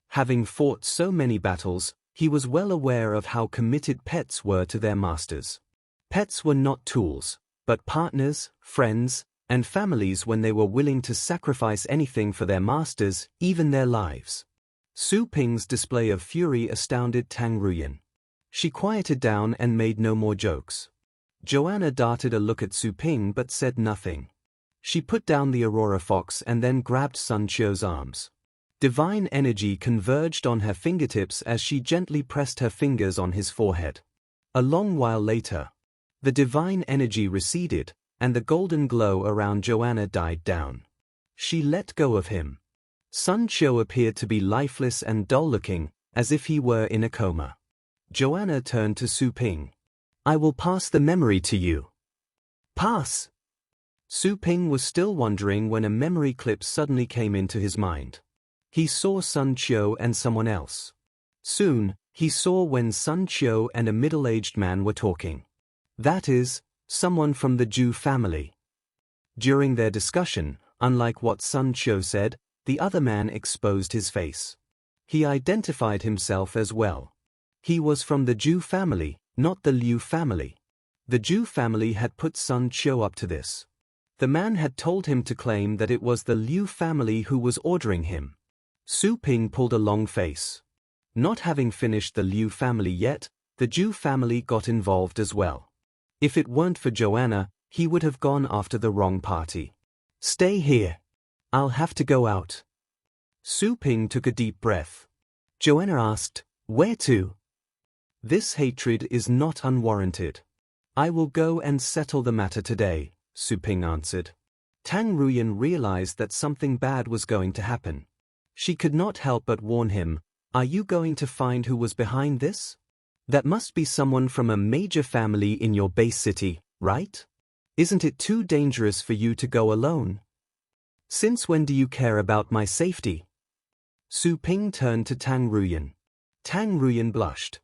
Having fought so many battles, he was well aware of how committed pets were to their masters. Pets were not tools, but partners, friends, and families when they were willing to sacrifice anything for their masters, even their lives. Su Ping's display of fury astounded Tang Ruyan. She quieted down and made no more jokes. Joanna darted a look at Su Ping but said nothing. She put down the Aurora Fox and then grabbed Sun Qiu's arms. Divine energy converged on her fingertips as she gently pressed her fingers on his forehead. A long while later, the divine energy receded, and the golden glow around Joanna died down. She let go of him. Sun Qiu appeared to be lifeless and dull-looking, as if he were in a coma. Joanna turned to Su Ping. I will pass the memory to you. Pass! Su Ping was still wondering when a memory clip suddenly came into his mind. He saw Sun Qiu and someone else. Soon, he saw when Sun Qiu and a middle-aged man were talking. That is, someone from the Zhu family. During their discussion, unlike what Sun Qiu said, the other man exposed his face. He identified himself as well. He was from the Zhu family, not the Liu family. The Zhu family had put Sun Qiu up to this. The man had told him to claim that it was the Liu family who was ordering him. Su Ping pulled a long face. Not having finished the Liu family yet, the Zhu family got involved as well. If it weren't for Joanna, he would have gone after the wrong party. Stay here. I'll have to go out. Su Ping took a deep breath. Joanna asked, "Where to?" "This hatred is not unwarranted. I will go and settle the matter today," Su Ping answered. Tang Ruyan realized that something bad was going to happen. She could not help but warn him, "Are you going to find who was behind this? That must be someone from a major family in your base city, right? Isn't it too dangerous for you to go alone? Since when do you care about my safety?" Su Ping turned to Tang Ruyan. Tang Ruyan blushed.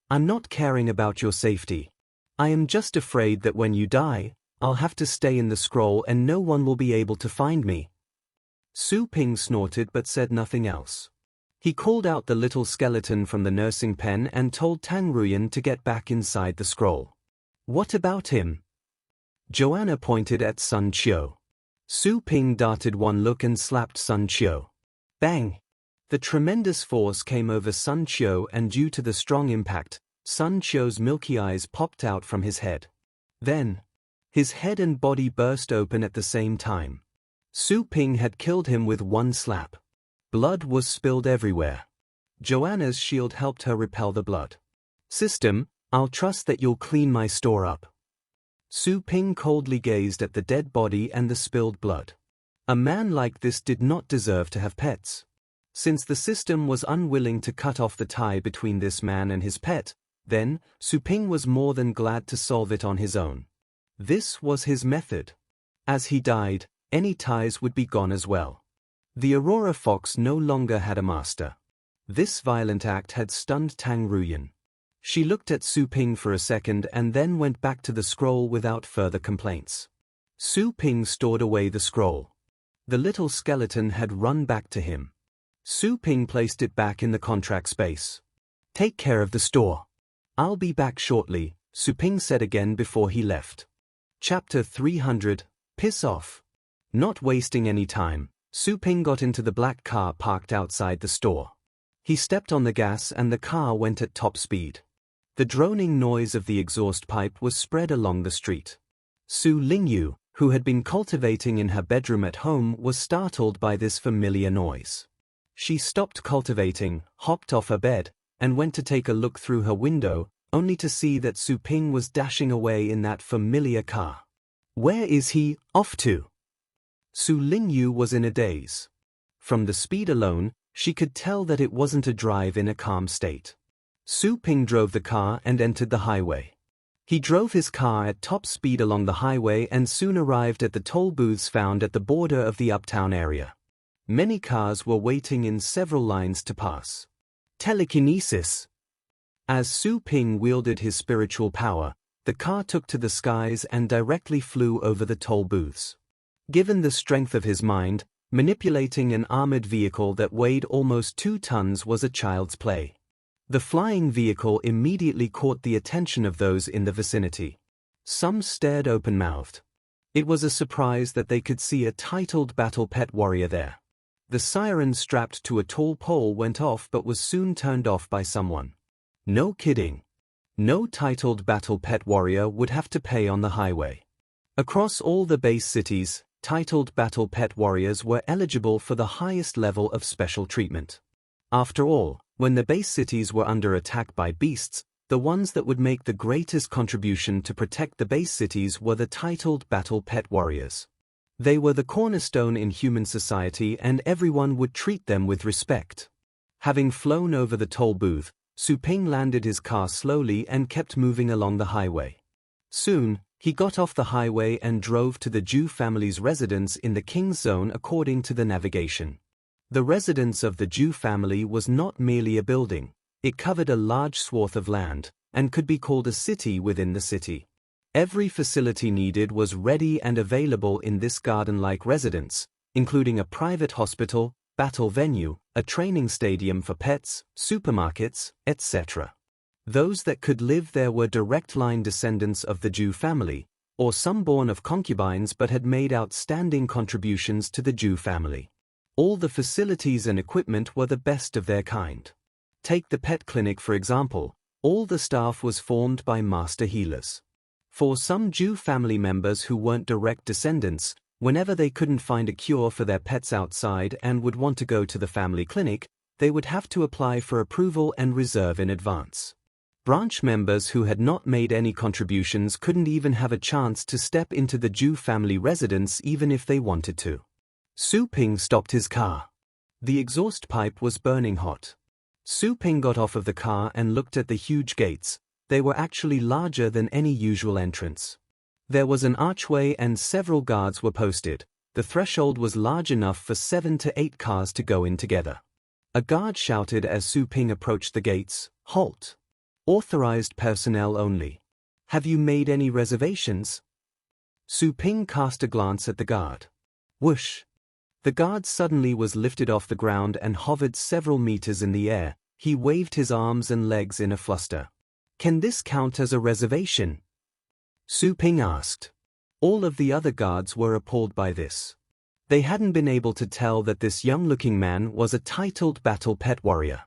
"I'm not caring about your safety. I am just afraid that when you die, I'll have to stay in the scroll and no one will be able to find me." Su Ping snorted but said nothing else. He called out the little skeleton from the nursing pen and told Tang Ruyan to get back inside the scroll. "What about him?" Joanna pointed at Sun Qiu. Su Ping darted one look and slapped Sun Qiu. Bang! The tremendous force came over Sun Qiu, and due to the strong impact, Sun Qiu's milky eyes popped out from his head. Then, his head and body burst open at the same time. Su Ping had killed him with one slap. Blood was spilled everywhere. Joanna's shield helped her repel the blood. "System, I'll trust that you'll clean my store up." Su Ping coldly gazed at the dead body and the spilled blood. A man like this did not deserve to have pets. Since the system was unwilling to cut off the tie between this man and his pet, then, Su Ping was more than glad to solve it on his own. This was his method. As he died, any ties would be gone as well. The Aurora Fox no longer had a master. This violent act had stunned Tang Ruyan. She looked at Su Ping for a second and then went back to the scroll without further complaints. Su Ping stored away the scroll. The little skeleton had run back to him. Su Ping placed it back in the contract space. "Take care of the store. I'll be back shortly," Su Ping said again before he left. Chapter 300, Piss Off. Not wasting any time, Su Ping got into the black car parked outside the store. He stepped on the gas and the car went at top speed. The droning noise of the exhaust pipe was spread along the street. Su Lingyu, who had been cultivating in her bedroom at home, was startled by this familiar noise. She stopped cultivating, hopped off her bed, and went to take a look through her window, only to see that Su Ping was dashing away in that familiar car. Where is he off to? Su Lingyu was in a daze. From the speed alone, she could tell that it wasn't a drive in a calm state. Su Ping drove the car and entered the highway. He drove his car at top speed along the highway and soon arrived at the toll booths found at the border of the uptown area. Many cars were waiting in several lines to pass. Telekinesis. As Su Ping wielded his spiritual power, the car took to the skies and directly flew over the toll booths. Given the strength of his mind, manipulating an armored vehicle that weighed almost 2 tons was a child's play. The flying vehicle immediately caught the attention of those in the vicinity. Some stared open-mouthed. It was a surprise that they could see a titled battle pet warrior there. The siren strapped to a tall pole went off but was soon turned off by someone. No kidding. No titled battle pet warrior would have to pay on the highway. Across all the base cities, titled battle pet warriors were eligible for the highest level of special treatment. After all, when the base cities were under attack by beasts, the ones that would make the greatest contribution to protect the base cities were the titled battle pet warriors. They were the cornerstone in human society and everyone would treat them with respect. Having flown over the toll booth, Su Ping landed his car slowly and kept moving along the highway. Soon, he got off the highway and drove to the Zhu family's residence in the King's Zone according to the navigation. The residence of the Zhu family was not merely a building, it covered a large swath of land, and could be called a city within the city. Every facility needed was ready and available in this garden-like residence, including a private hospital, battle venue, a training stadium for pets, supermarkets, etc. Those that could live there were direct-line descendants of the Zhu family, or some born of concubines but had made outstanding contributions to the Zhu family. All the facilities and equipment were the best of their kind. Take the pet clinic for example, all the staff was formed by master healers. For some Zhu family members who weren't direct descendants, Whenever they couldn't find a cure for their pets outside and would want to go to the family clinic, they would have to apply for approval and reserve in advance. Branch members who had not made any contributions couldn't even have a chance to step into the Zhu family residence even if they wanted to. Su Ping stopped his car. The exhaust pipe was burning hot. Su Ping got off of the car and looked at the huge gates. They were actually larger than any usual entrance. There was an archway and several guards were posted. The threshold was large enough for 7 to 8 cars to go in together. A guard shouted as Su Ping approached the gates, "Halt! Authorized personnel only. Have you made any reservations?" Su Ping cast a glance at the guard. Whoosh! The guard suddenly was lifted off the ground and hovered several meters in the air. He waved his arms and legs in a fluster. "Can this count as a reservation?" Su Ping asked. All of the other guards were appalled by this. They hadn't been able to tell that this young-looking man was a titled battle pet warrior.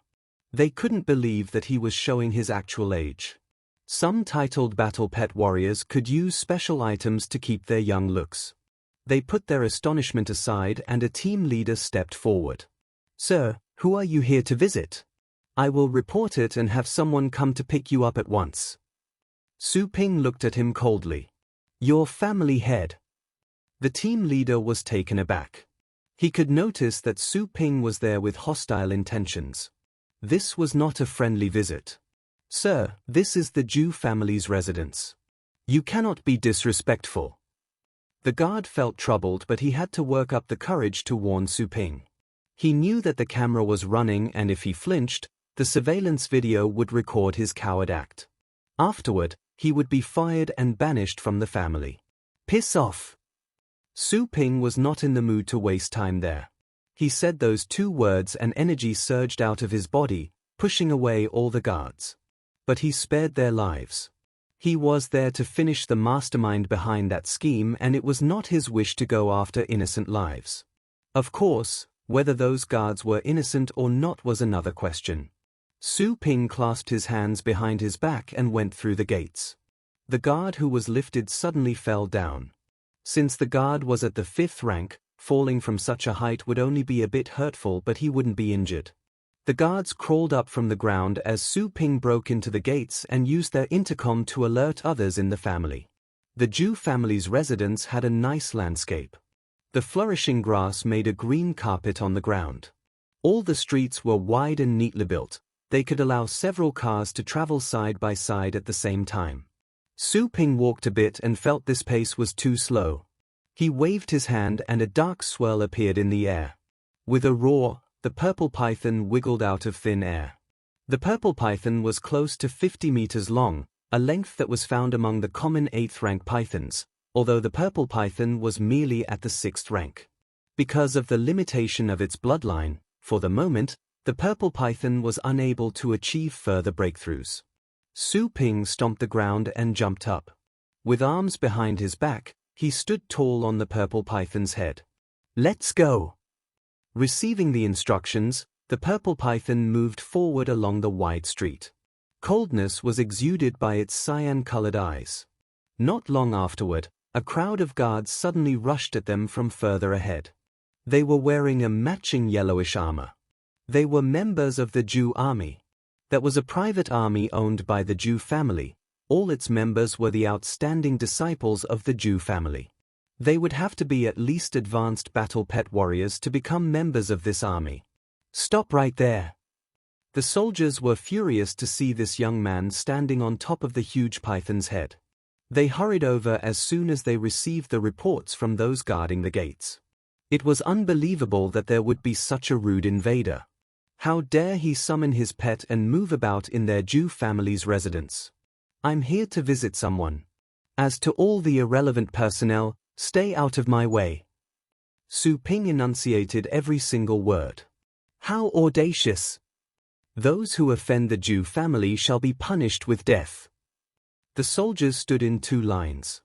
They couldn't believe that he was showing his actual age. Some titled battle pet warriors could use special items to keep their young looks. They put their astonishment aside and a team leader stepped forward. "Sir, who are you here to visit? I will report it and have someone come to pick you up at once." Su Ping looked at him coldly. "Your family head." The team leader was taken aback. He could notice that Su Ping was there with hostile intentions. This was not a friendly visit. "Sir, this is the Zhu family's residence. You cannot be disrespectful." The guard felt troubled, but he had to work up the courage to warn Su Ping. He knew that the camera was running and if he flinched, the surveillance video would record his coward act. Afterward, he would be fired and banished from the family. "Piss off." Su Ping was not in the mood to waste time there. He said those 2 words and energy surged out of his body, pushing away all the guards. But he spared their lives. He was there to finish the mastermind behind that scheme, and it was not his wish to go after innocent lives. Of course, whether those guards were innocent or not was another question. Su Ping clasped his hands behind his back and went through the gates. The guard who was lifted suddenly fell down. Since the guard was at the 5th rank, falling from such a height would only be a bit hurtful, but he wouldn't be injured. The guards crawled up from the ground as Su Ping broke into the gates and used their intercom to alert others in the family. The Zhu family's residence had a nice landscape. The flourishing grass made a green carpet on the ground. All the streets were wide and neatly built. They could allow several cars to travel side by side at the same time. Su Ping walked a bit and felt this pace was too slow. He waved his hand and a dark swirl appeared in the air. With a roar, the purple python wiggled out of thin air. The purple python was close to 50 meters long, a length that was found among the common 8th rank pythons, although the purple python was merely at the 6th rank. Because of the limitation of its bloodline, for the moment, the purple python was unable to achieve further breakthroughs. Su Ping stomped the ground and jumped up. With arms behind his back, he stood tall on the purple python's head. "Let's go." Receiving the instructions, the purple python moved forward along the wide street. Coldness was exuded by its cyan-colored eyes. Not long afterward, a crowd of guards suddenly rushed at them from further ahead. They were wearing a matching yellowish armor. They were members of the Zhu army. That was a private army owned by the Zhu family. All its members were the outstanding disciples of the Zhu family. They would have to be at least advanced battle pet warriors to become members of this army. "Stop right there." The soldiers were furious to see this young man standing on top of the huge python's head. They hurried over as soon as they received the reports from those guarding the gates. It was unbelievable that there would be such a rude invader. How dare he summon his pet and move about in their Zhu family's residence? "I'm here to visit someone. As to all the irrelevant personnel, stay out of my way." Su Ping enunciated every single word. "How audacious! Those who offend the Zhu family shall be punished with death." The soldiers stood in 2 lines.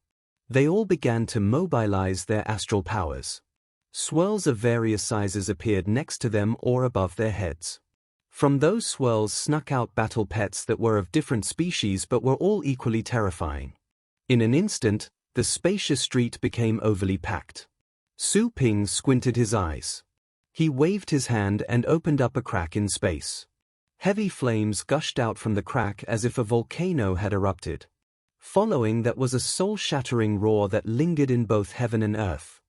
They all began to mobilize their astral powers. Swirls of various sizes appeared next to them or above their heads. From those swirls snuck out battle pets that were of different species but were all equally terrifying. In an instant, the spacious street became overly packed. Su Ping squinted his eyes. He waved his hand and opened up a crack in space. Heavy flames gushed out from the crack as if a volcano had erupted. Following that was a soul-shattering roar that lingered in both heaven and earth.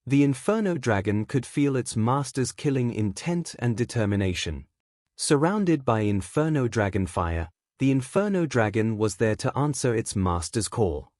The Inferno Dragon could feel its master's killing intent and determination. Surrounded by Inferno Dragon fire, the Inferno Dragon was there to answer its master's call.